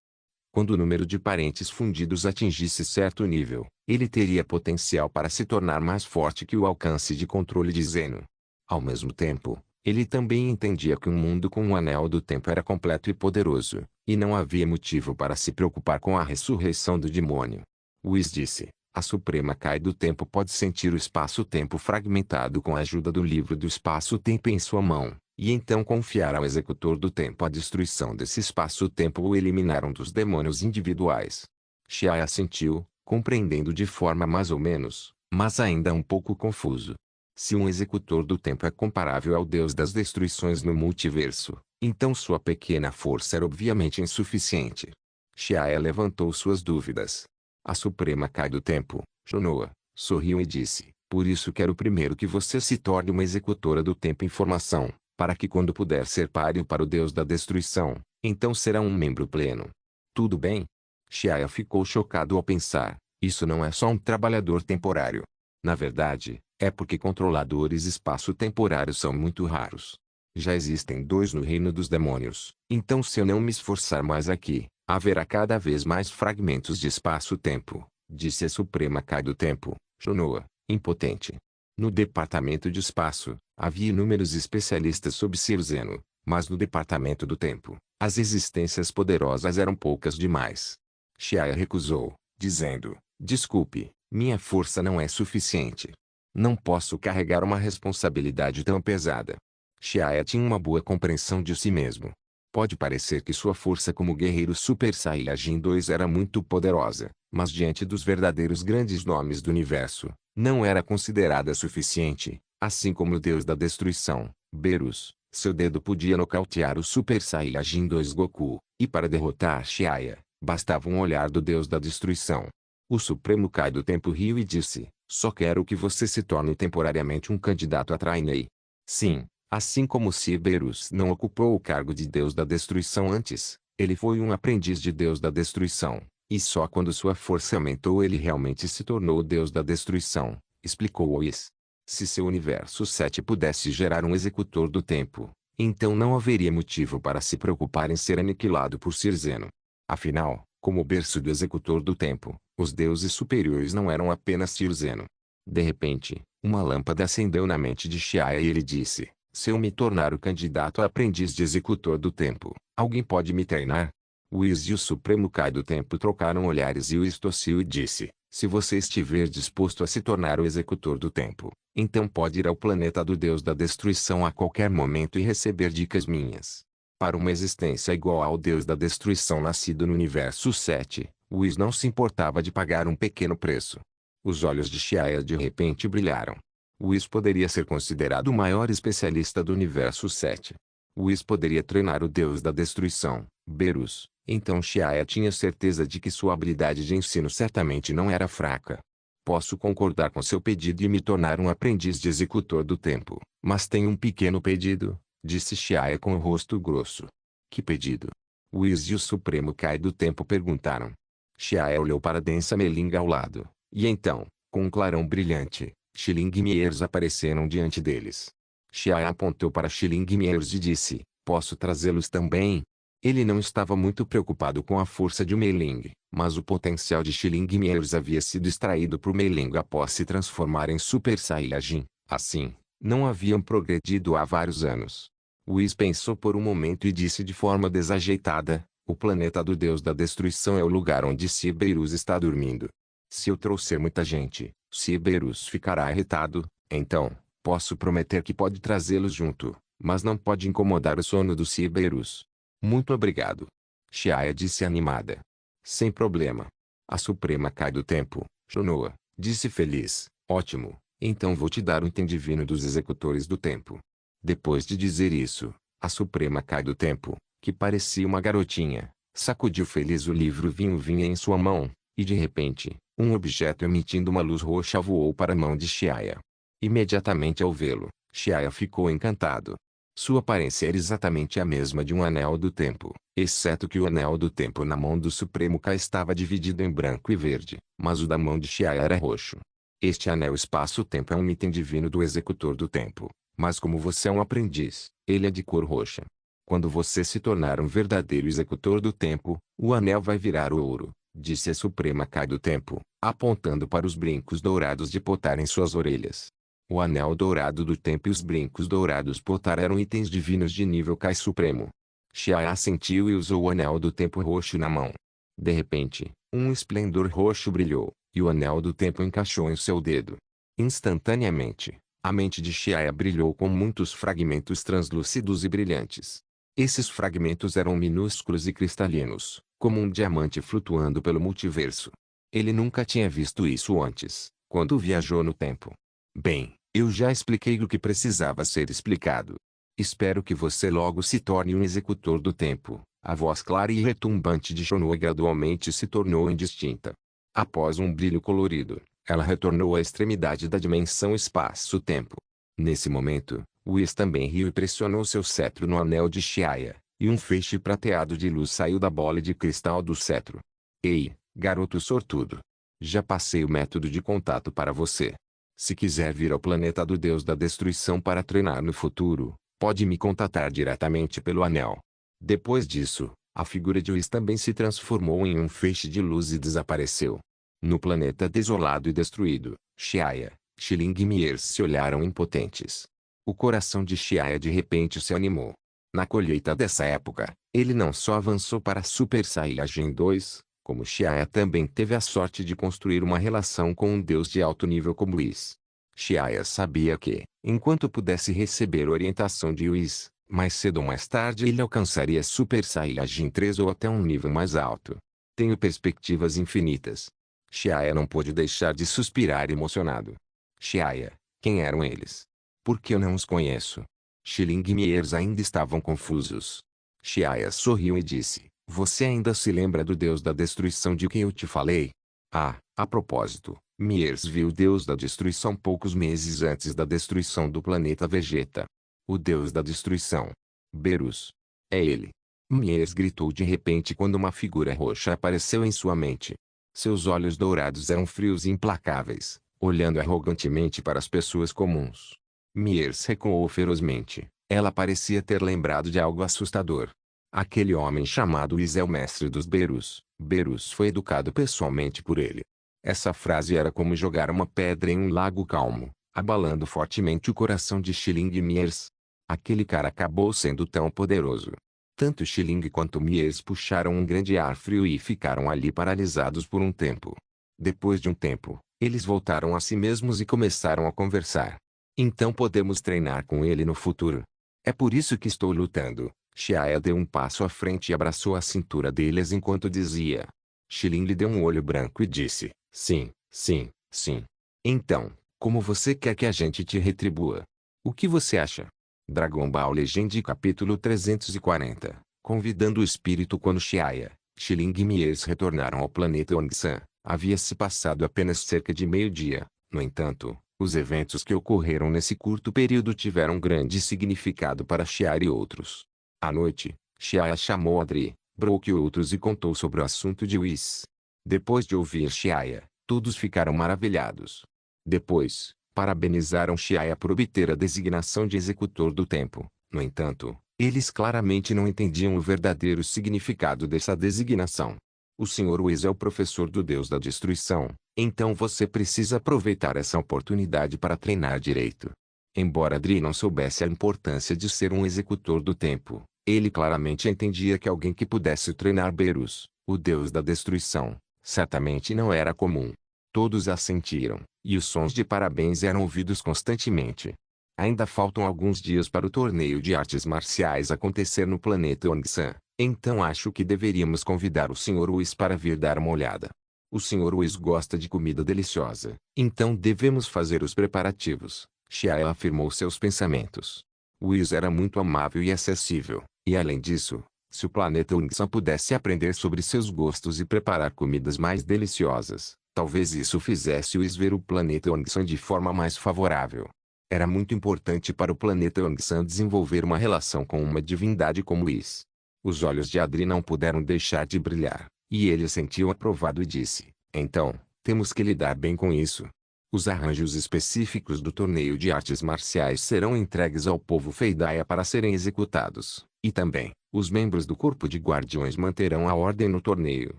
Quando o número de parentes fundidos atingisse certo nível, ele teria potencial para se tornar mais forte que o alcance de controle de Zeno. Ao mesmo tempo, ele também entendia que um mundo com um anel do tempo era completo e poderoso, e não havia motivo para se preocupar com a ressurreição do demônio. Whis disse: a Suprema Kai do Tempo pode sentir o espaço-tempo fragmentado com a ajuda do livro do espaço-tempo em sua mão, e então confiar ao executor do tempo a destruição desse espaço-tempo ou eliminar um dos demônios individuais. Shia assentiu, compreendendo de forma mais ou menos, mas ainda um pouco confuso. Se um executor do tempo é comparável ao Deus das destruições no multiverso, então sua pequena força era obviamente insuficiente. Shia levantou suas dúvidas. A Suprema Kai do Tempo, Shonoa, sorriu e disse: por isso quero primeiro que você se torne uma executora do tempo em formação, para que quando puder ser páreo para o Deus da destruição, então será um membro pleno. Tudo bem? Shia ficou chocado ao pensar: isso não é só um trabalhador temporário. Na verdade, é porque controladores espaço-temporários são muito raros. Já existem 2 no reino dos demônios, então se eu não me esforçar mais aqui, haverá cada vez mais fragmentos de espaço-tempo, disse a Suprema Kai do Tempo, Shonoa, impotente. No departamento de espaço, havia inúmeros especialistas sob Ser Zeno, mas no departamento do tempo, as existências poderosas eram poucas demais. Shia recusou, dizendo: desculpe, minha força não é suficiente. Não posso carregar uma responsabilidade tão pesada. Shia tinha uma boa compreensão de si mesmo. Pode parecer que sua força como guerreiro Super Saiyajin 2 era muito poderosa, mas diante dos verdadeiros grandes nomes do universo, não era considerada suficiente. Assim como o Deus da Destruição, Berus, seu dedo podia nocautear o Super Saiyajin 2 Goku, e para derrotar Shia, bastava um olhar do Deus da Destruição. O Supremo Kai do Tempo riu e disse: Só quero que você se torne temporariamente um candidato a trainee. Sim, assim como Cerberus não ocupou o cargo de Deus da Destruição antes, ele foi um aprendiz de Deus da Destruição, e só quando sua força aumentou ele realmente se tornou o Deus da Destruição, explicou Whis. Se seu universo 7 pudesse gerar um executor do tempo, então não haveria motivo para se preocupar em ser aniquilado por Cirzeno. Afinal, como berço do executor do tempo, os deuses superiores não eram apenas Cirzeno. De repente, uma lâmpada acendeu na mente de Xiaia e ele disse: se eu me tornar o candidato a aprendiz de executor do tempo, alguém pode me treinar? Whis e o Supremo Kai do Tempo trocaram olhares e Whis tossiu e disse: se você estiver disposto a se tornar o executor do tempo, então pode ir ao planeta do Deus da Destruição a qualquer momento e receber dicas minhas. Para uma existência igual ao Deus da Destruição nascido no Universo 7, Whis não se importava de pagar um pequeno preço. Os olhos de Xiaia de repente brilharam. Whis poderia ser considerado o maior especialista do Universo 7. Whis poderia treinar o Deus da Destruição, Berus. Então Xiaia tinha certeza de que sua habilidade de ensino certamente não era fraca. Posso concordar com seu pedido e me tornar um aprendiz de executor do tempo, mas tenho um pequeno pedido, disse Xiaia com o rosto grosso. Que pedido? Whis e o Supremo Kai do Tempo perguntaram. Xiaia olhou para a densa melinga ao lado, e então, com um clarão brilhante, Xiling e Miers apareceram diante deles. Xiaia apontou para Xiling e Miers e disse: posso trazê-los também? Ele não estava muito preocupado com a força de Mei Ling, mas o potencial de Xiling e Miers havia sido extraído por Mei Ling após se transformar em Super Saiyajin. Assim, não haviam progredido há vários anos. Whis pensou por um momento e disse de forma desajeitada: o planeta do Deus da Destruição é o lugar onde Cerberus está dormindo. Se eu trouxer muita gente, Cerberus ficará irritado, então, posso prometer que pode trazê-los junto, mas não pode incomodar o sono do Cerberus. Muito obrigado. Xiaia disse animada. Sem problema. A Suprema Kai do Tempo, Shonoa, disse feliz. Ótimo, então vou te dar o item divino dos executores do tempo. Depois de dizer isso, a Suprema Kai do Tempo, que parecia uma garotinha, sacudiu feliz o livro vinha em sua mão, e de repente, um objeto emitindo uma luz roxa voou para a mão de Xiaia. Imediatamente ao vê-lo, Xiaia ficou encantado. Sua aparência era exatamente a mesma de um anel do tempo, exceto que o anel do tempo na mão do Supremo Kai estava dividido em branco e verde, mas o da mão de Xiaia era roxo. Este anel espaço-tempo é um item divino do executor do tempo, mas como você é um aprendiz, ele é de cor roxa. Quando você se tornar um verdadeiro executor do tempo, o anel vai virar ouro, disse a Suprema Kai do Tempo, apontando para os brincos dourados de Potar em suas orelhas. O anel dourado do tempo e os brincos dourados Potar eram itens divinos de nível Kai Supremo. Xiaia assentiu e usou o anel do tempo roxo na mão. De repente, um esplendor roxo brilhou, e o anel do tempo encaixou em seu dedo. Instantaneamente, a mente de Xiaia brilhou com muitos fragmentos translúcidos e brilhantes. Esses fragmentos eram minúsculos e cristalinos, como um diamante flutuando pelo multiverso. Ele nunca tinha visto isso antes, quando viajou no tempo. Bem, eu já expliquei o que precisava ser explicado. Espero que você logo se torne um executor do tempo. A voz clara e retumbante de Shonoa gradualmente se tornou indistinta. Após um brilho colorido, ela retornou à extremidade da dimensão espaço-tempo. Nesse momento, Whis também riu e pressionou seu cetro no anel de Xiaia, e um feixe prateado de luz saiu da bola de cristal do cetro. Ei, garoto sortudo! Já passei o método de contato para você. Se quiser vir ao planeta do Deus da Destruição para treinar no futuro, pode me contatar diretamente pelo anel. Depois disso, a figura de Whis também se transformou em um feixe de luz e desapareceu. No planeta desolado e destruído, Xiaia, Xiling e Miers se olharam impotentes. O coração de Xiaia de repente se animou. Na colheita dessa época, ele não só avançou para Super Saiyajin 2, como Xiaia também teve a sorte de construir uma relação com um deus de alto nível como Whis. Xiaia sabia que, enquanto pudesse receber orientação de Whis, mais cedo ou mais tarde ele alcançaria Super Saiyajin 3 ou até um nível mais alto. Tenho perspectivas infinitas. Xiaia não pôde deixar de suspirar emocionado. Xiaia, quem eram eles? Por que eu não os conheço? Xiling e Miers ainda estavam confusos. Xiaia sorriu e disse: você ainda se lembra do Deus da Destruição de quem eu te falei? Ah, a propósito, Miers viu o deus da destruição poucos meses antes da destruição do planeta Vegeta. O deus da destruição. Berus. É ele. Miers gritou de repente quando uma figura roxa apareceu em sua mente. Seus olhos dourados eram frios e implacáveis, olhando arrogantemente para as pessoas comuns. Miers recuou ferozmente. Ela parecia ter lembrado de algo assustador. Aquele homem chamado Whis é o mestre dos Berus. Berus foi educado pessoalmente por ele. Essa frase era como jogar uma pedra em um lago calmo, abalando fortemente o coração de Xiling e Miers. Aquele cara acabou sendo tão poderoso. Tanto Xiling quanto Miers puxaram um grande ar frio e ficaram ali paralisados por um tempo. Depois de um tempo, eles voltaram a si mesmos e começaram a conversar. Então podemos treinar com ele no futuro. É por isso que estou lutando. Xiaia deu um passo à frente e abraçou a cintura deles enquanto dizia. Xiling lhe deu um olho branco e disse, sim, sim, sim. Então, como você quer que a gente te retribua? O que você acha? Dragon Ball Legend capítulo 340. Convidando o espírito. Quando Xiaia, Xiling e Miers retornaram ao planeta Ongsan, havia se passado apenas cerca de meio-dia. No entanto, os eventos que ocorreram nesse curto período tiveram grande significado para Xiaia e outros. À noite, Xiaia chamou Adri, Brook e outros e contou sobre o assunto de Whis. Depois de ouvir Xiaia, todos ficaram maravilhados. Depois, parabenizaram Xiaia por obter a designação de executor do tempo. No entanto, eles claramente não entendiam o verdadeiro significado dessa designação. O Sr. Whis é o professor do Deus da Destruição, então você precisa aproveitar essa oportunidade para treinar direito. Embora Adri não soubesse a importância de ser um executor do tempo, ele claramente entendia que alguém que pudesse treinar Berus, o Deus da Destruição, certamente não era comum. Todos assentiram, e os sons de parabéns eram ouvidos constantemente. Ainda faltam alguns dias para o torneio de artes marciais acontecer no planeta Ongsan, então acho que deveríamos convidar o Sr. Whis para vir dar uma olhada. O Sr. Whis gosta de comida deliciosa, então devemos fazer os preparativos. Xiaia afirmou seus pensamentos. Whis era muito amável e acessível, e além disso, se o planeta Ongsan pudesse aprender sobre seus gostos e preparar comidas mais deliciosas, talvez isso fizesse Whis ver o planeta Ongsan de forma mais favorável. Era muito importante para o planeta Ongsan desenvolver uma relação com uma divindade como Whis. Os olhos de Adri não puderam deixar de brilhar, e ele sentiu aprovado e disse, então, temos que lidar bem com isso. Os arranjos específicos do torneio de artes marciais serão entregues ao povo Feidaia para serem executados, e também, os membros do corpo de guardiões manterão a ordem no torneio.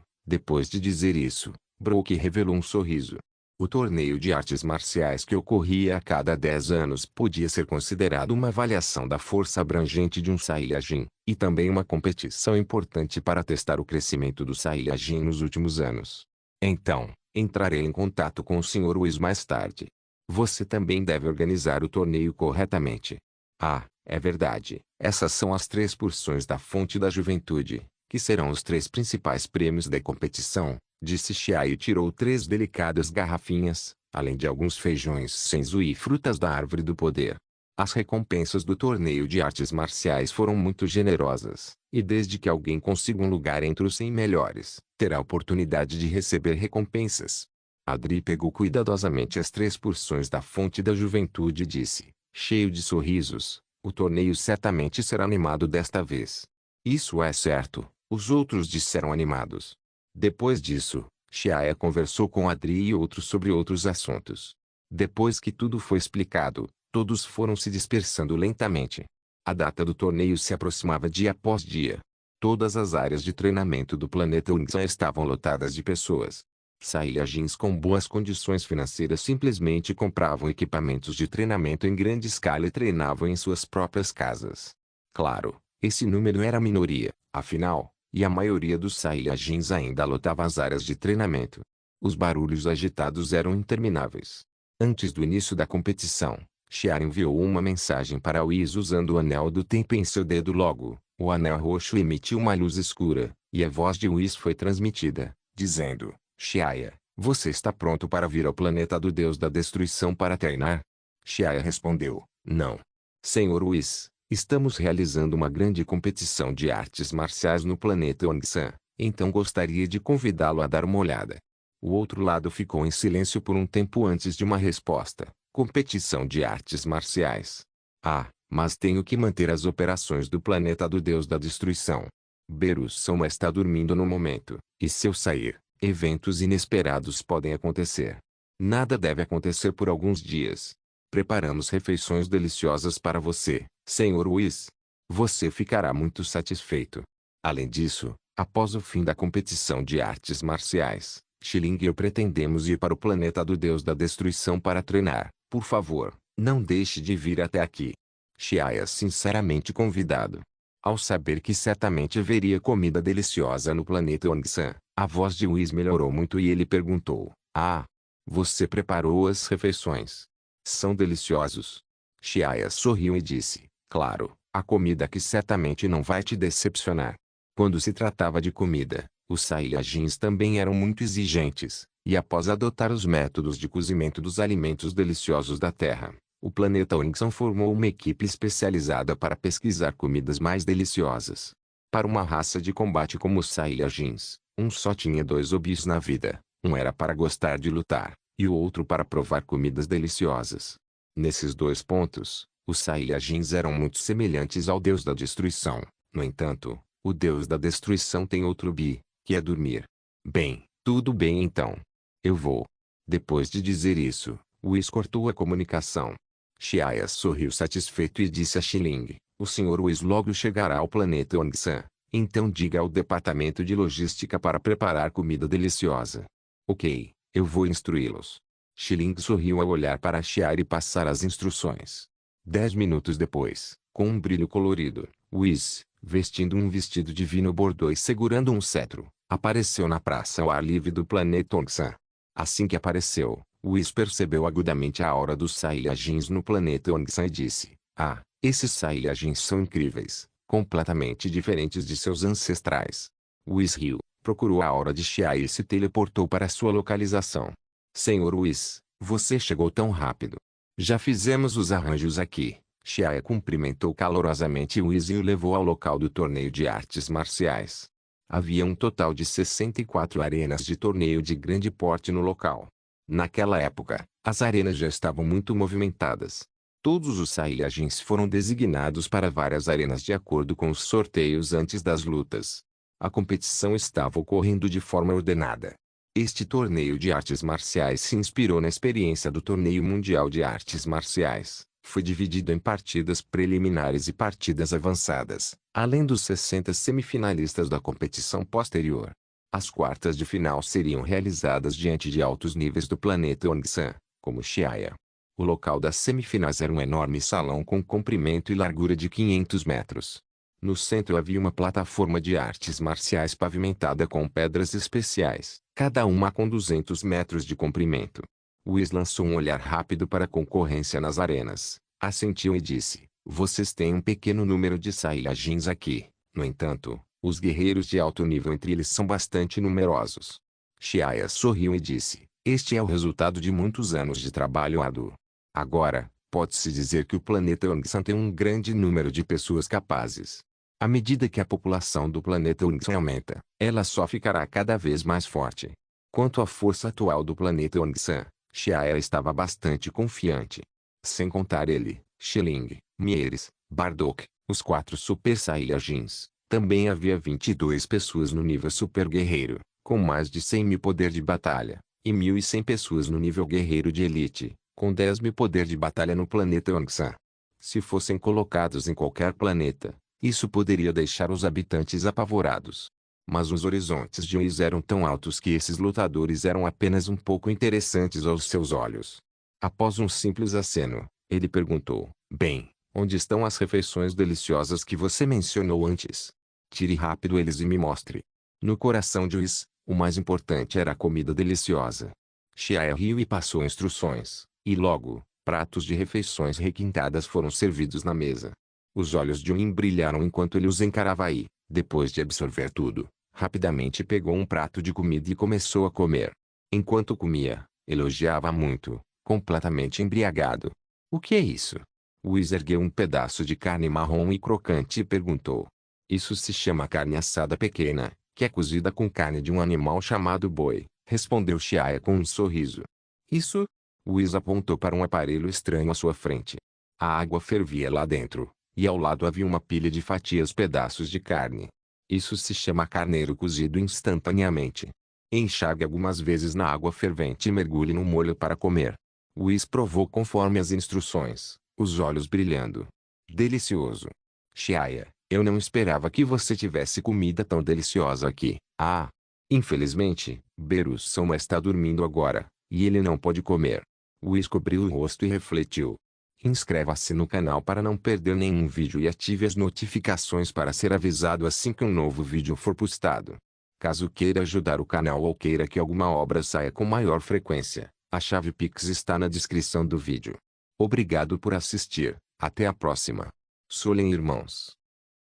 Depois de dizer isso, Brook revelou um sorriso. O torneio de artes marciais que ocorria a cada 10 anos podia ser considerado uma avaliação da força abrangente de um Saiyajin, e também uma competição importante para testar o crescimento do Saiyajin nos últimos anos. Então, entrarei em contato com o Sr. Whis mais tarde. Você também deve organizar o torneio corretamente. Ah, é verdade. Essas são as 3 porções da fonte da juventude, que serão os 3 principais prêmios da competição, disse Xiaia e tirou 3 delicadas garrafinhas, além de alguns feijões senzu e frutas da árvore do poder. As recompensas do torneio de artes marciais foram muito generosas, e desde que alguém consiga um lugar entre os 100 melhores, terá a oportunidade de receber recompensas. Adri pegou cuidadosamente as 3 porções da fonte da juventude e disse, cheio de sorrisos, o torneio certamente será animado desta vez. Isso é certo, os outros disseram animados. Depois disso, Xiaia conversou com Adri e outros sobre outros assuntos. Depois que tudo foi explicado, todos foram se dispersando lentamente. A data do torneio se aproximava dia após dia. Todas as áreas de treinamento do planeta Ongsan estavam lotadas de pessoas. Saiyajins com boas condições financeiras simplesmente compravam equipamentos de treinamento em grande escala e treinavam em suas próprias casas. Claro, esse número era a minoria, afinal, e a maioria dos Saiyajins ainda lotava as áreas de treinamento. Os barulhos agitados eram intermináveis. Antes do início da competição, Xiaia enviou uma mensagem para Whis usando o anel do tempo em seu dedo logo. O anel roxo emitiu uma luz escura, e a voz de Whis foi transmitida, dizendo, Xiaia, você está pronto para vir ao planeta do Deus da Destruição para treinar? Xiaia respondeu, não. Senhor Whis, estamos realizando uma grande competição de artes marciais no planeta Ongsan, então gostaria de convidá-lo a dar uma olhada. O outro lado ficou em silêncio por um tempo antes de uma resposta. Competição de artes marciais. Ah, mas tenho que manter as operações do planeta do Deus da Destruição. Beru-sama está dormindo no momento, e se eu sair, eventos inesperados podem acontecer. Nada deve acontecer por alguns dias. Preparamos refeições deliciosas para você, Sr. Whis. Você ficará muito satisfeito. Além disso, após o fim da competição de artes marciais, Xiling e eu pretendemos ir para o planeta do Deus da Destruição para treinar. Por favor, não deixe de vir até aqui. Xiaya sinceramente convidado. Ao saber que certamente haveria comida deliciosa no planeta Ongsan, a voz de Whis melhorou muito e ele perguntou: Ah, você preparou as refeições? São deliciosos. Xiaya sorriu e disse: Claro, a comida que certamente não vai te decepcionar. Quando se tratava de comida, os Saiyajins também eram muito exigentes, e após adotar os métodos de cozimento dos alimentos deliciosos da Terra, o planeta Ongsan formou uma equipe especializada para pesquisar comidas mais deliciosas. Para uma raça de combate como os Saiyajins, um só tinha dois hobbies na vida, um era para gostar de lutar, e o outro para provar comidas deliciosas. Nesses dois pontos, os Saiyajins eram muito semelhantes ao Deus da Destruição. No entanto, o Deus da Destruição tem outro hobby, que é dormir. Bem, tudo bem então. Eu vou. Depois de dizer isso, Whis cortou a comunicação. Xiaya sorriu satisfeito e disse a Xiling: O Sr. Whis logo chegará ao planeta Ongsan, então diga ao departamento de logística para preparar comida deliciosa. Ok, eu vou instruí-los. Xiling sorriu ao olhar para Xiaya e passar as instruções. 10 minutos depois, com um brilho colorido, Whis, vestindo um vestido de vinho bordô e segurando um cetro, apareceu na praça ao ar livre do planeta Ongsan. Assim que apareceu, Whis percebeu agudamente a aura dos Saiyajins no planeta Ongsan e disse: Ah, esses Saiyajins são incríveis, completamente diferentes de seus ancestrais. Whis riu, procurou a aura de Xiaya e se teleportou para sua localização. Senhor Whis, você chegou tão rápido. Já fizemos os arranjos aqui. Xiaya cumprimentou calorosamente Whis e o levou ao local do torneio de artes marciais. Havia um total de 64 arenas de torneio de grande porte no local. Naquela época, as arenas já estavam muito movimentadas. Todos os Saiyajins foram designados para várias arenas de acordo com os sorteios antes das lutas. A competição estava ocorrendo de forma ordenada. Este torneio de artes marciais se inspirou na experiência do Torneio Mundial de Artes Marciais. Foi dividido em partidas preliminares e partidas avançadas, além dos 60 semifinalistas da competição posterior. As quartas de final seriam realizadas diante de altos níveis do planeta Ongsan, como Xiaya. O local das semifinais era um enorme salão com comprimento e largura de 500 metros. No centro havia uma plataforma de artes marciais pavimentada com pedras especiais, cada uma com 200 metros de comprimento. Whis lançou um olhar rápido para a concorrência nas arenas, assentiu e disse: Vocês têm um pequeno número de Saiyajins aqui. No entanto, os guerreiros de alto nível entre eles são bastante numerosos. Xiaya sorriu e disse: Este é o resultado de muitos anos de trabalho árduo. Agora, pode-se dizer que o planeta Ongsan tem um grande número de pessoas capazes. À medida que a população do planeta Ongsan aumenta, ela só ficará cada vez mais forte. Quanto à força atual do planeta Ongsan, Xiaya estava bastante confiante. Sem contar ele, Xiling, Mieres, Bardock, os 4 Super Saiyajins, também havia 22 pessoas no nível Super Guerreiro, com mais de 100.000 poder de batalha, e 1.100 pessoas no nível Guerreiro de Elite, com 10.000 poder de batalha no planeta Ongsan. Se fossem colocados em qualquer planeta, isso poderia deixar os habitantes apavorados. Mas os horizontes de Whis eram tão altos que esses lutadores eram apenas um pouco interessantes aos seus olhos. Após um simples aceno, ele perguntou: Bem, onde estão as refeições deliciosas que você mencionou antes? Tire rápido eles e me mostre. No coração de Whis, o mais importante era a comida deliciosa. Xiaya riu e passou instruções, e logo, pratos de refeições requintadas foram servidos na mesa. Os olhos de Whis brilharam enquanto ele os encarava e, depois de absorver tudo, rapidamente pegou um prato de comida e começou a comer. Enquanto comia, elogiava muito, completamente embriagado. O que é isso? Whis ergueu um pedaço de carne marrom e crocante e perguntou. Isso se chama carne assada pequena, que é cozida com carne de um animal chamado boi. Respondeu Chiaya com um sorriso. Isso? Whis apontou para um aparelho estranho à sua frente. A água fervia lá dentro, e ao lado havia uma pilha de fatias pedaços de carne. Isso se chama carneiro cozido instantaneamente. Enxague algumas vezes na água fervente e mergulhe no molho para comer. Whis provou conforme as instruções, os olhos brilhando. Delicioso. Chiaya, eu não esperava que você tivesse comida tão deliciosa aqui. Ah! Infelizmente, Beru-sama está dormindo agora, e ele não pode comer. Whis cobriu o rosto e refletiu. Inscreva-se no canal para não perder nenhum vídeo e ative as notificações para ser avisado assim que um novo vídeo for postado. Caso queira ajudar o canal ou queira que alguma obra saia com maior frequência, a chave Pix está na descrição do vídeo. Obrigado por assistir, até a próxima. Solen irmãos.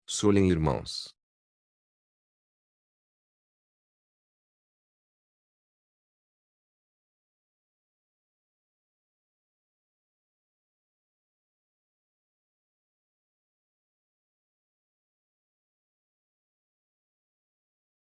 Solen irmãos.